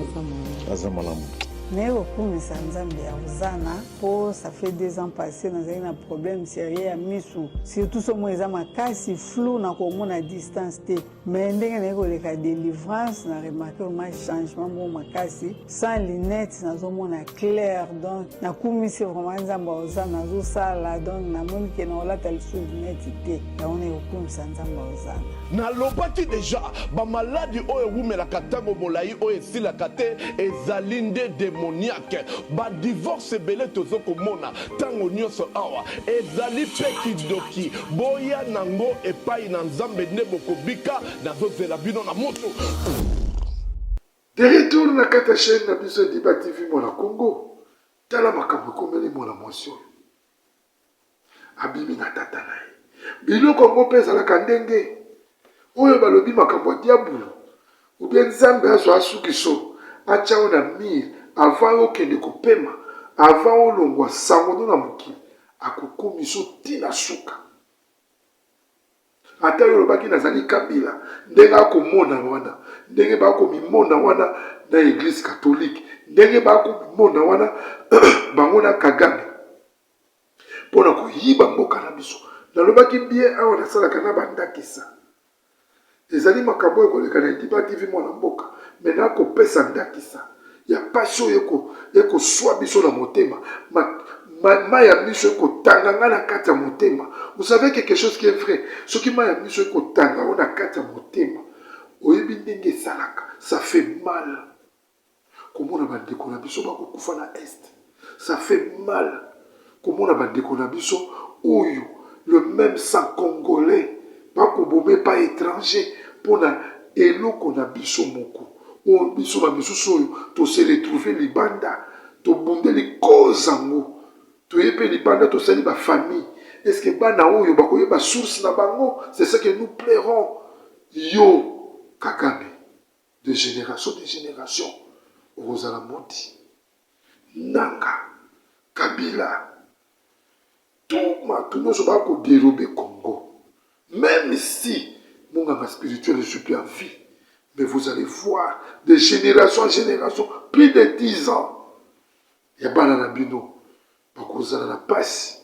S12: aza malamu
S13: naye kokumisa nzambe ya Osana po ça fait 2 ans passé nazali na problème sérieux ya misu surtout somo eza makasi flou na komona distance te mais ndenge naye koleka délivrance na remarqué ma changement mo makasi sans lunettes nazomona clair donc nakumisi vraiment nzambe ya Osana nazosala donc namoni ke na olata lisu lunettes te yango naye kokumisa nzambe ya Osana
S9: nalobaki deja bamaladi oyo ewumelaka ntango molai oyo esilaka te ezali nde démoniaque badivorce ebele tozokomona ntango nyonso awa ezali mpe kidoki boya nango epai na nzambe nde bokobika nazozela bino na moto
S1: de retour na kati ya chaîne na biso Diba TV mwana Congo tala makambo ekomeli mwana mwasi oyo abimi na tata na ye biloko yango mpe ezalaka ndenge oyo balobi makambo ya diabolo ubie nzambe azwa asukiso atya o na mire avant okende kopema avant olongwa sango na mokili akokomiso tina suka ata yo lobaki nazali Kabila ndenge akomona wana ndenge bakomimona wana na église catholique ndenge bakomimona wana bango na Kagame mpona koyiba mboka na biso nalobaki bien awa nasalaka na bandakisa ezali makambo ekoleka na Ediba TV mwana mboka me nakopesa ndakisa ya pasi oyo ekoswa biso na motema ma ya miso ekotanga nga na kati ya motema. Vous savez quelque chose qui est vrai, soki ma ya miso ekotanga o na kati ya motema oyebi ndenge esalaka, ça fait mal komona bandeko na biso bakokufa na est, ça fait mal komona bandeko na biso oyo le même sang congolais bakobome pas étranger mpona eloko na biso moko oyo biso na misusu oyo tose retrouve libanda tobundeli cause yango toyebi libanda tosali bafamille. Est-ce que bana oyo bakoyeba source na bango? C'est ce que nous plairons. Yo Kagame de génération ozala moti nanga Kabila tout nyonso bakodérobe Congo. Même si mon ganga spirituel ne suis plus en vie, mais vous allez voir de génération en génération, plus de 10 ans, il y a bana na bino bakozala na pasi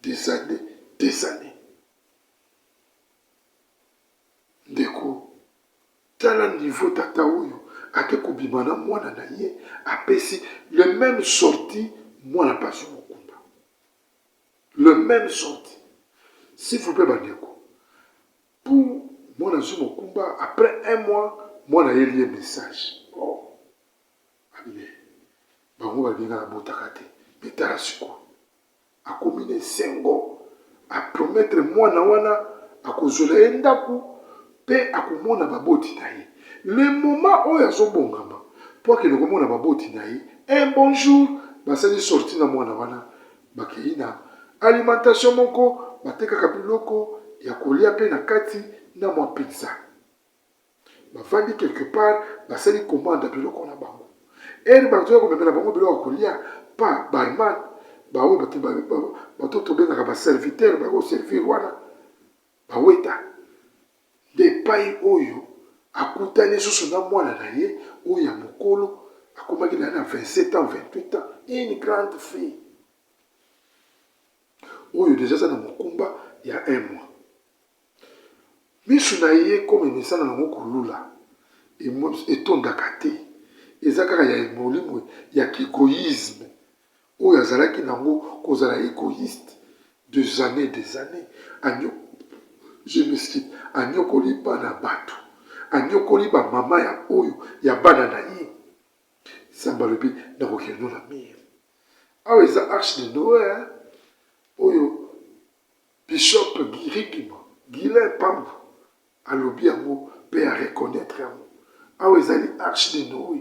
S1: des années. Ndeko tala niveau tata oyo ake kobima na mwana na ye apesi le même sorti mwana pasi mokunda, le même sorti. S'il vous plaît bandeko, pour mwana zu mokumba après un mois mwana ye lié message abile bango balinga na botaka te metala siko akomine sengo apromettre mwana wana akozela ye ndaku pe akomona baboti na ye le moment oyo azobongama po akende komona baboti na ye un bon jour basali sorti na mwana wana bakei na alimentation moko batekaka biloko ya kolia pe na kati na mwa pizza bafandi quelque part basali commande biloko na bango eri bazoya komemela bango biloko ya kolia pa barman baoyo bato tobengaka baserviteur bakoservir wana baweta nde epai oyo akutani susu na mwana na ye oyo ya mokolo akomaki na ye na 27 ans 28 ans une grande fille oyo deja aza na mokumba ya 1 mois misu na ye kome misala nango kolula etondaka te eza kaka ya molimo ya kigoïsme oyo azalaki nango kozala égoïste des années je m'excuse anyokoli bana bato anyokoli bamama ya oyo ya bana na ye samba lobi nakokendo na mire awa eza arche de Noé oyo bishop Rigima Guilain Pambu alobi yango mpe a reconnaître yango awa ezali arche de Noé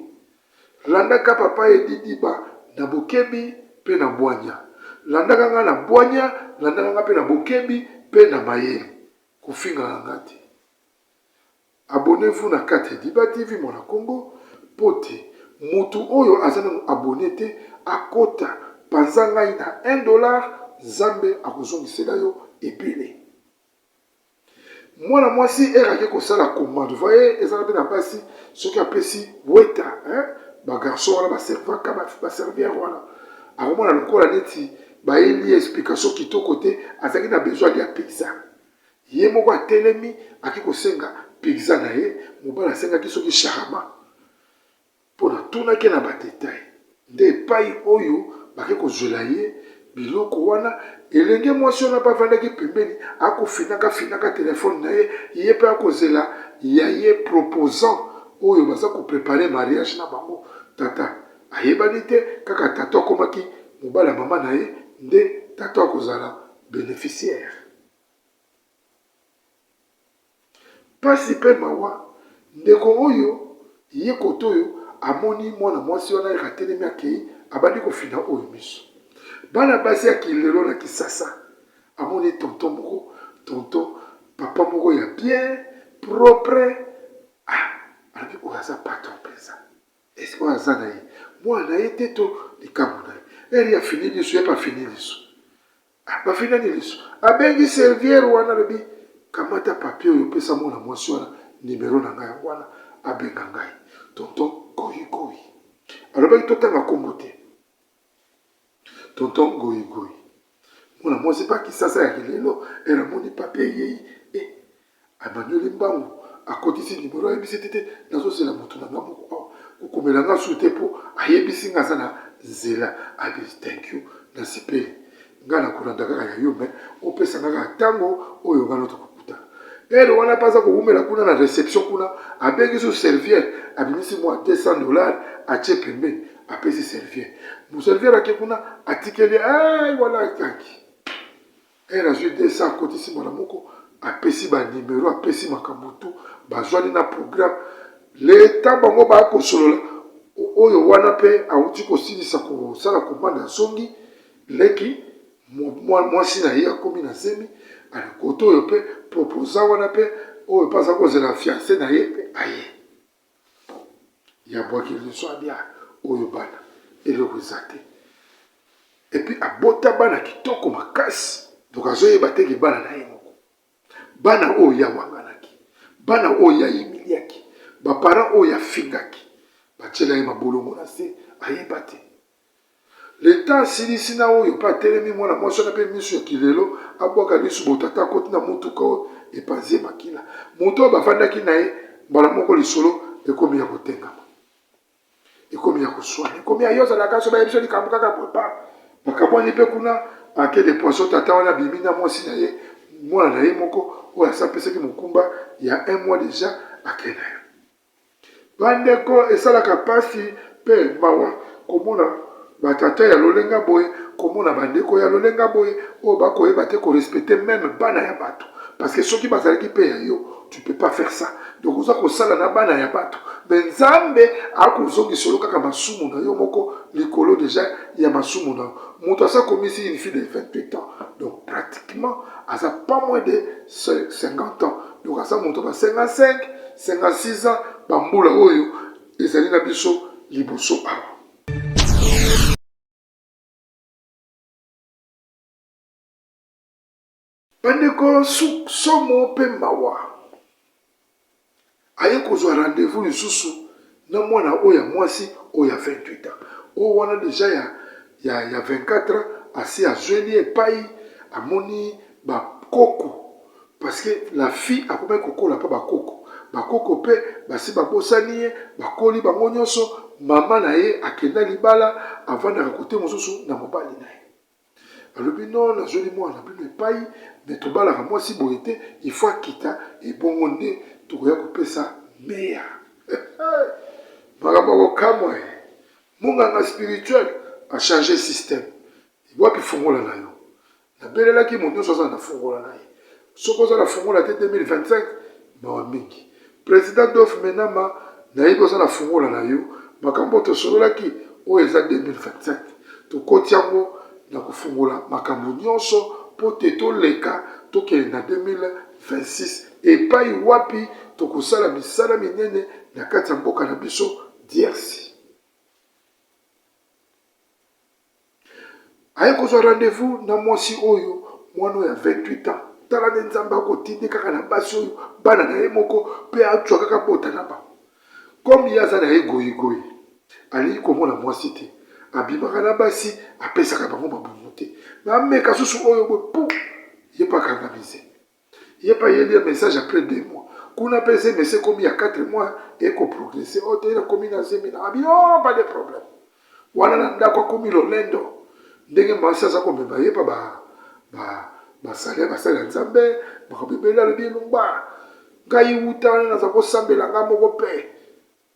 S1: landaka papa edidiba na bokebi mpe na bwanya landaka nga na bwanya landaka nga mpe na bokebi mpe na mayele kofingaka nga te. Abonnez-vous na kati Ediba TV mwana Congo po te mutu oyo aza nanu abone te akota panza ngai na $1 Nzambe akozongisela yo ebele. Mwana mwasi eraki kosala commande voye ezala mpe na basi soki apesi weta bagarçon wana baservaka baserviere wana akomona lokola neti bayeli explication kitoko te azalaki na besoin ya pizza ye moko atelemi aki kosenga pizza na ye mobali asengaki soki sharama mpona tunaki na badetail nde epai oyo bake kozwela ye biloko wana elenge mwasi wana bavandaki pembeni akofinaka telefone na ye ye mpe akozela ya ye proposant oyo baza koprepare mariage na bango tata ayebani te kaka tata akomaki mobali ya mama na ye nde tata akozala bénéficiaire. Pasi mpe mawa ndeko oyo ye koto oyo amoni mwana mwasi wana ekatelemi akei abandi kofina oyo miso bana basi ya kilelo na Kisasa amoni tonton papa moko ya bien propre alobi oyo aza patron mpenza esi oyo aza na ye mwana na ye te to likambo na ye eri afini liso ye pa fini liso bafina ni liso abengi serviere wana lobi kamata papier oyo opesa mwana mwasi wana nimero na ngai wana abenga ngai tonton goyigoyi alobaki totanga kombo te tonton goyigoyi mwana mwasi pa kisasa ya kilelo eramoni papier yei amanyoli mbangu akotisi nimero ayebisi tete nazozela moto na nga moko kokomela nga su te mpo ayebisi nga aza na nzela abisi thank you nasipeli nga nakolanda kaka ya yo me opesa nga kaka ntango oyo nga noto kokutana ere wana mpe aza kowumela kuna na réception kuna abengi so serviere abimisi mwa $200 atie pembeni apesi serviere moserviere ake kuna atikeli wana akaki ere azwi 200 akotisi mwana moko apesi banimero apesi makambo tu bazwani na programme leta bango bakosolola oyo wana mpe awuti kosilisa kosala komanda ya songi leki mwasi na ye akomi na zemi alikoto oyo mpe proposa wana mpe oyo mpe aza kozela fiance na ye mpe aye yabwaki liso abia oyo bana eloko eza te epuis abota bana kitoko makasi donc azoyeba teke bana na ye moko bana oyo yawanganaki bana oyo yayimiliaki baparent oyo afingaki batiela ye mabolongo na se ayeba te leta asilisi na oyo mpe atelemi mwana mwasi wana mpe miso ya kilelo abwaka lisu botata akoti na motuka oyo epanzi ye makila moto oyo bafandaki na ye mbala moko lisolo ekomi ya kotengama ekomi ya koswana ekomi ayozalaka so bayebiso likambo kaka prepa bakabwani mpe kuna ake de poisson tata wana bimi na mwasi na ye mwana na ye moko oyo asapesaki mokumba ya 1 mois deja ake na ye bandeko esalaka pasi mpe mawa komona batata ya lolenga boye komona bandeko ya lolenga boye oyo bakoyeba te korespecte même bana ya bato parce que soki bazalaki mpe ya yo tu peux pas faire ça donc oza kosala na bana ya bato me nzambe akozongisolo kaka masumu na yo moko likolo deja ya masumu na yo moto asa komisi une fille de 28 ans donc pratiquement aza pas moins de 50 ans donc asa moto ba 55 56 ans bambula oyo ezali na biso liboso awa bandeko somo mpe mawa aye kozwa rendez-vous lisusu na mwana oyo ya mwasi oyo ya 28 ans oyo wana deja ya 24 ans asi azweli epai amoni bakoko parce que la fille akomaki kokola mpa bakoko mpe basi babosani ye bakoli bango nyonso mama na ye akenda libala avandaka kote mosusu na mobali na ye alobi non nazweli mwana bino epai me tobalaka mwasi boye te ifo akita ebongo nde tokoya kopesa meya makambo akokamwa ye monganga spirituel achange système wapi fungola na yo nabelelaki moto nyonso aza na fungola na ye soki oza na fungola te 2025 mawa mingi président Dof Menama nayebi oza na fungola na yo makambo tosololaki oyo eza 2025 tokoti yango na kofungola makambo nyonso mpo te toleka tokende na 2026 epai wapi tokosala misala minene na kati ya mboka na biso DRC aye kozwa rendez-vous na mwasi oyo mwana oyo ya 28 ans tala nde nzambe akotindi kaka na basi oyo bana na ye moko mpe atwa kaka bota na bango komi ye aza na ye goyigoyi alingi komona mwasi te abimaka na basi apesaka bango babongo te nameka susu oyo boye pu ye pa akangamize ye pa yeli ya message après 2 mois kuna mpe ese mese komi ya 4 mois ekoprogresse oyo te komi na zemina abi no pas de problème wana na ndako akomi lolendo ndenge mwasi aza komema ye pa basale basale ya nzambe bakabibeli alobi elongba ngai wuta wana naza kosambela nga moko mpe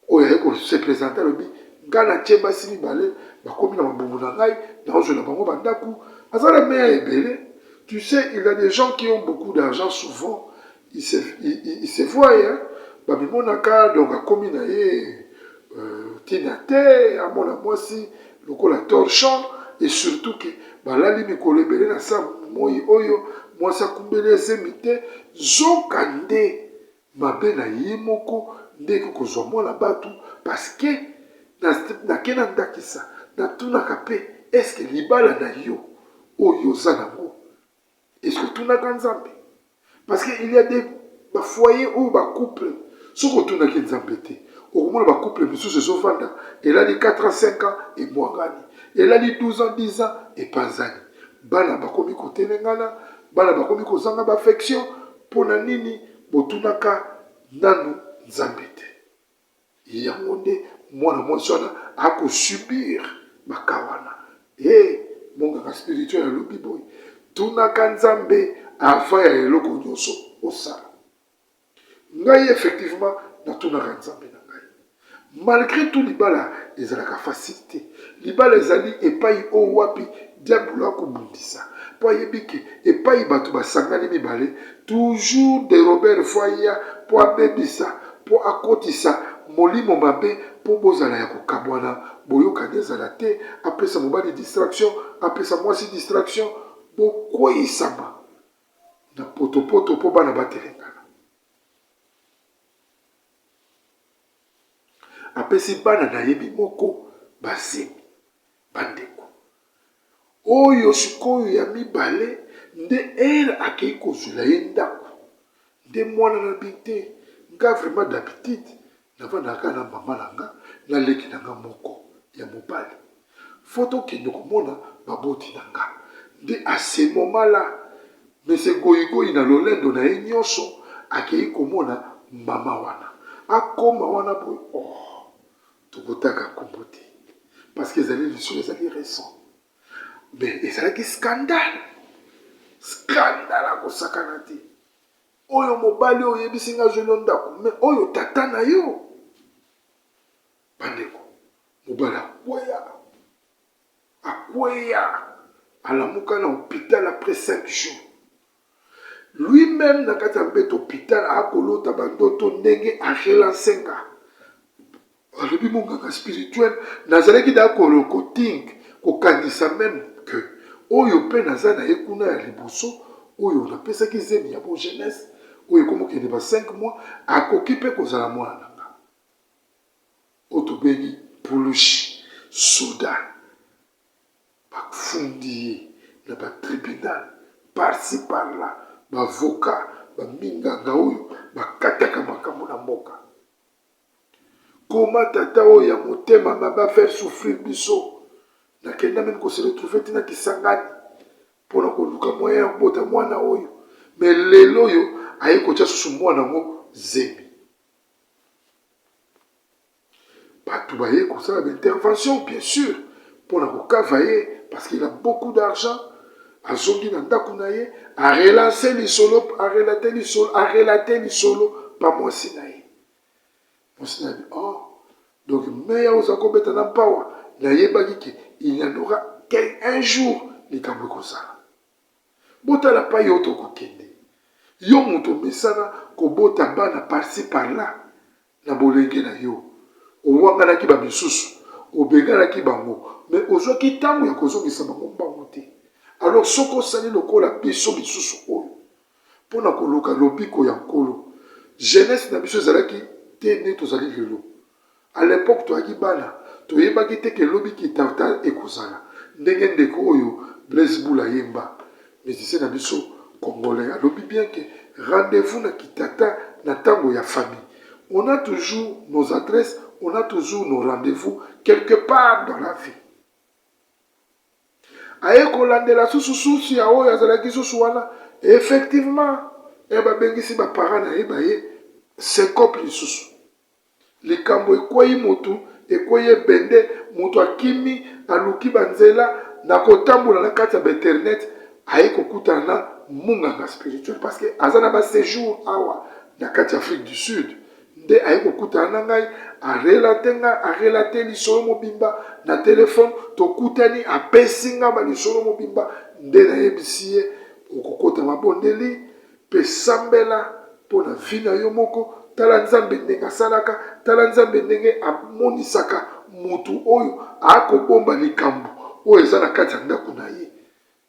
S1: oyo aye kose présente alobi ngai natie basi mibale bakomi na mabongo na ngai naozwela bango bandaku aza na meya ebele. Tu sais, il y a des gens qui ont beaucoup d'argent souvent ils se voient hein babimonaka donc akomi na ye tina te amona mwasi lokola torchon et surtout que balali mikolo ebele na sa moi oyo mwasi akumbeli ezemi te zoka nde mabe na ye moko nde kokozwa mwana bato parce que nakena ndakisa natunaka mpe est-ce que libala na yo oyo zanango est-ce que tunaka nzambe parce que il y a des foyers ou ba couple soko tunaki nzambe te okomona ba couple misusu ezovanda elali 4 à 5 ans emwangani elali 12 ans 10 ans epanzani bana bakomi kotelengana bana bakomi kozanga baaffection mpona nini botunaka nanu nzambe te yango nde mwana mwasi wana akosubir bakawana monganga spirituel alobi boye tunaka nzambe avant ya eloko nyonso osala ngai effectivement natunaka nzambe na ngai malgré tout libala ezalaka facilité libala ezali epai oyo wapi diabolo akobundisa mpo ayebi ke epai bato basangani mibale toujours de robert foya mpo abebisa mpo akotisa molimo mabe mpo bozala ya kokabwana boyokani ezala te apesa mobali distraction apesa mwasi distraction bokweyisama na potopoto mpo bana batelengana apesi bana na yebi moko bazemi bandeko oyo sikoyo ya mibale nde ere akei kozwela ye ndako nde mwana na bi te nga vraiment d'habitude navandaka na mama na nga naleki na nga moko ya mobali fo tokende komona baboti na nga nde asemomala mese goyigoyi na lolendo na ye nyonso akei komona mama wana akoma wana boye tokotaka kombo te parce que ezali lisolo ezali récent mais ezalaki scandale akosakana te oyo mobali oyo oyebisi nga azweli yo ndako me oyo tata na yo bandeko mobali akweya alamuka na hôpital après 5 jours lui-même na kati ya mbeto hôpital akolota bandoto ndenge arelansenga alobi monganga spirituel nazalaki da kolokoting kokanisa même que oyo mpe naza na ye kuna ya liboso oyo napesaki zemi ya bojeunesse oyo ekomokende ba 5 mois akoki mpe kozala mwana na nga oyo tobengi pulushi soda bafundi ye na batribunal parci parla bavoka baminganga oyo bakataka makambo na mboka koma tata oyo ya motema mabe faire souffrir biso nakenda meme kose retrouve tina kisangani mpona koluka moyen ya kobota mwana oyo me lelo oyo aye kotya susu mwana yango zemi bato baye kosala baintervention bien sûr mpona kokava ye parce qu'il a beaucoup d'argent azongi na ndako na ye arelate lisolo pa mwasi na ye mwasi na ye donc meya oza kobeta na mpawa nayebaki ke il y en aura un jour likambo ekozala botala pa yo tokokende yo moto mesana kobota bana parci parla na bolenge na yo owanganaki bamisusu obenganaki bango me ozwaki ntango ya kozongisa bango mbango te alors soki osali lokola biso misusu oyo mpona koluka lobiko ya nkolo jeunesse na biso ezalaki te nde tozali lelo à l'époque toyaki bana toyebaki te ke lobi kitata ekozala ndenge ndeko oyo Blaise Boula yemba musicien na biso congolais alobi bien que rendez-vous na kitata na ntango ya famille on a toujours nos adresses on a toujours nos rendez-vous quelque part dans la vie aye kolandela susu ya oyo azalaki susu wana effectivement babengisi baparent na ye baye syncope lisusu likambo ekwei motu ekwei ebende moto akimi aluki banzela na kotambola na kati ya bainternet aye kokutana na munganga spirituel parce que aza na baséjour awa na kati ya Afrique du Sud nde aye kokutana na ngai arelate lisolo mobimba na telefone tokutani apesi nga balisolo mobimba nde nayebisi ye okokota mabondeli mpe sambela mpo na vi na yo moko tala nzambe ndenge asalaka tala nzambe ndenge amonisaka motu oyo akobomba likambo oyo eza na kati ya ndako na ye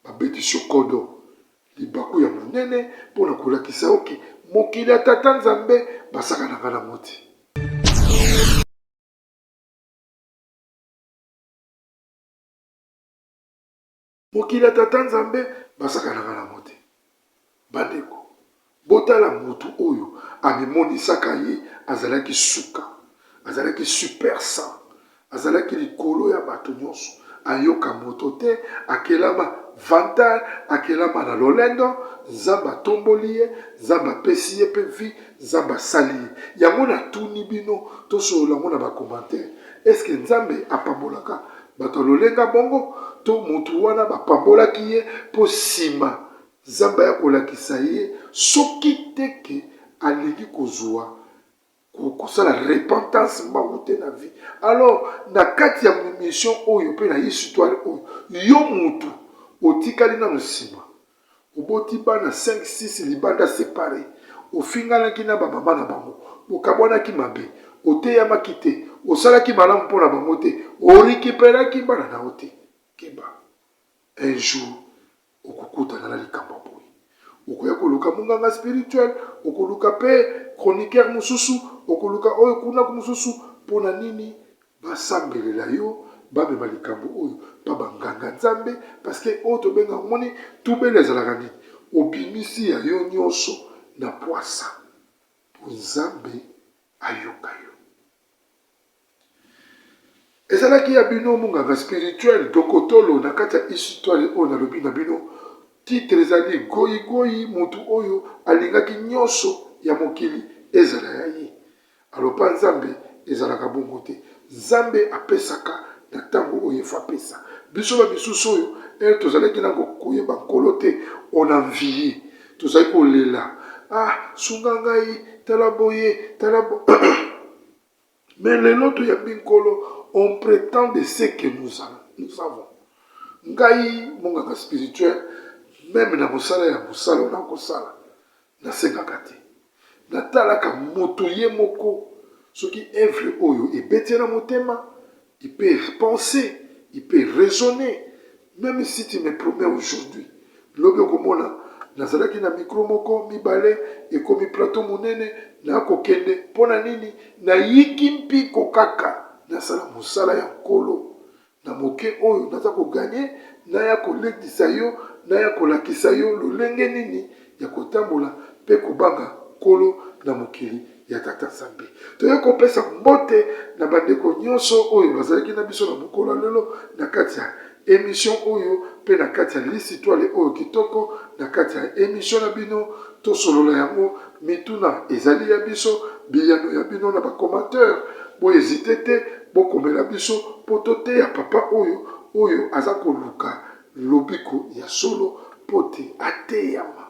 S1: babetisi kodo libaku ya monene mpo na kolakisa oke mokili ya tata nzambe basakanaka na moti mokili ya tata nzambe basakanaka na mote. Bandeko botala mutu oyo amimonisaka ye azalaki suka, azalaki super sang, azalaki likolo ya bato nyonso, ayoka moto te, akelama vantal, akelama na lolendo, nzambe atomboli ye, nzambe apesi ye mpe vi, nzambe asali ye. Yango natuni bino tosolola yango na bakommentaire, eske nzambe apambolaka bato lolenga bongo to mutu wana bapambolaki ye mpo nsima nzambe ya kolakisa ye soki teke alingi kozwa kosala repentance mbangu te na vie. Alors na kati ya mission oyo mpe na histoire oyo yo mutu otikali na nsima, oboti bana 5-6 libanda séparé, ofinganaki na bamama na bango, okabwanaki mabe, oteyamaki te, osalaki malamu mpo na bango te, orikiperaki bana na yo te, keba un jour okokutana na likambo boye. Okoya koluka munganga spirituel, okoluka pe chroniqueur mususu, okoluka oyo kuna mususu, pona nini basambelela yo bamema likambo oyo babanganga nzambe, parce que oyo tobenga moni tubele ezalaka nini, obimisi ya yo nyonso na poasa po nzambe ayoka yo. Ezalaki ya bino munganga spirituel dokotolo na kati ya histoire oyo nalobi na bino. Titre ezali goyi goyi, mutu oyo alingaki nyonso ya mokili ezala ya ye. Alopa nzambe ezalaka bongo te. Nzambe apesaka na tango oyo efa pesa. Biso ba bisusu oyo tozalaki nango koyeba nkolo te, on envie, tozali kolela, sunga ngai tala boye tala bo mais lelo toyambi nkolo, on prétend de ce que nous avons. Ngai monganga spirituel, même na mosala ya mosala na kosala nasengaka te, natalaka moto ye moko soki œuvre oyo ebeti na motema, il peut penser, il peut raisonner. Même si tu me promets aujourd'hui, lobi okomona nazalaki na micro moko mibale ekomi plateau monene na kokende pona nini na yiki mpiko kaka nasala mosala ya nkolo na moke oyo naza koganye na ya kolekisa yo na ya kolakisa yo lolenge nini ya kotambola mpe kobanga nkolo na mokili ya tata nzambe. Toye kopesa mbote na bandeko nyonso oyo bazalaki na biso na mokolo lelo na kati ya émission oyo mpe na kati ya lisitwale oyo kitoko na kati ya émission na bino tosolola yango mituna ezali ya biso biyano ya bino na bakomateur boyezite te bokomela biso po toteya papa oyo aza koluka lobiko ya solo po te ateyama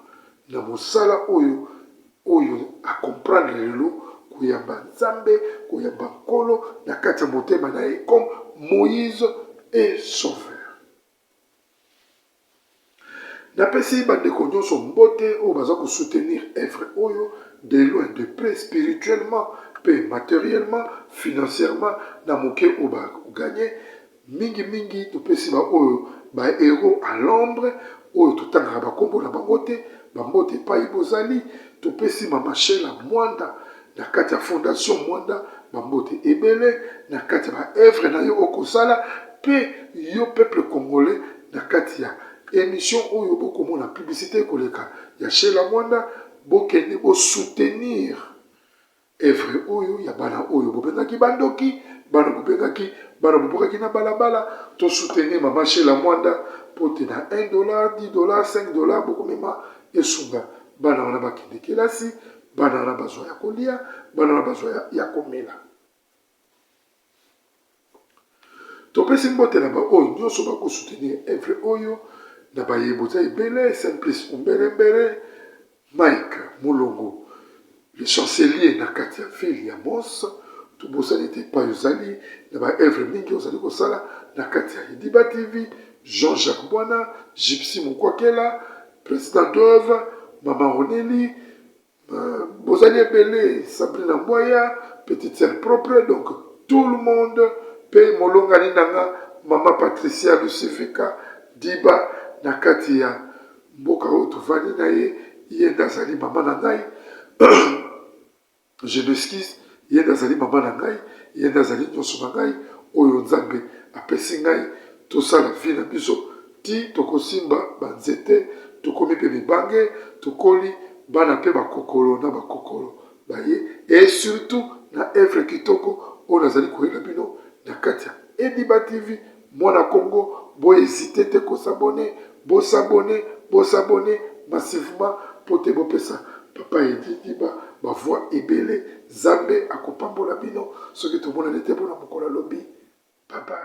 S1: na mosala oyo akomprendre lelo koyamba nzambe koyamba nkolo na kati ya motema na ye comme Moïse et Sauveur. Napesi bandeko nyonso mbote oyo baza kosoutenir œuvre oyo de loin de près, spirituellement pe matériellement, financièrement na moke oyo baganye mingi topesi ba oyo ba héros à l'ombre oyo totangaka bakombo na bango te bambote epai bozali. Topesi mama Shela Mwanda na kati ya fondation Mwanda bambote ebele na kati ya ba œuvre na yo okosala pe yo peuple congolais na kati ya émission oyo bokomona publicité koleka ya Shela Mwanda bokende bosoutenir œuvre oyo ya bana oyo bopengaki bandoki bana bopengaki na balabala to soutenir mama Shela Mwanda pote na $1 $10 $5 bokomema esunga bana wana bakende kelasi, bana wana bazwa ya kolia, bana wana bazwa ya komela. Topesi mbote na ba oyo nyonso bakosoutenir œuvre oyo na bayeboza ebele Simplice Umbelembele, Mike Mulongo, le chancelier na kati ya ville ya Mos, tobosani te epai ozali na ba œuvre mingi ozali kosala na kati ya Idiba TV, Jean-Jacques Bwana, Gypsy Mukwakela, président d'œuvre, Maman Roneli, bozali ebele, Sabrina Mboya, petite sœur propre, donc tout le monde, pe molongani nanga, Maman Patricia Lucifika, Diba, na kati ya mboka oyo tovandi na ye, ye ndazali mama na ngai, je m'excuse, ye ndazali mama na ngai, ye ndazali nyonso na ngai, oyo nzambe apesi ngai, tosala vie na biso ti tokosimba banzete tokomi mpe bibange tokoli bana mpe bakokolo na bakokolo baye et surtout na œuvre kitoko oyo nazali koyela bino na kati ya Ediba TV mwana Congo bohésite te kosabone bosabone massivement po te bopesa papa Ediba bavoix ebele Zambe akopambola bino soki tomonani te mpona mokolo alobi papa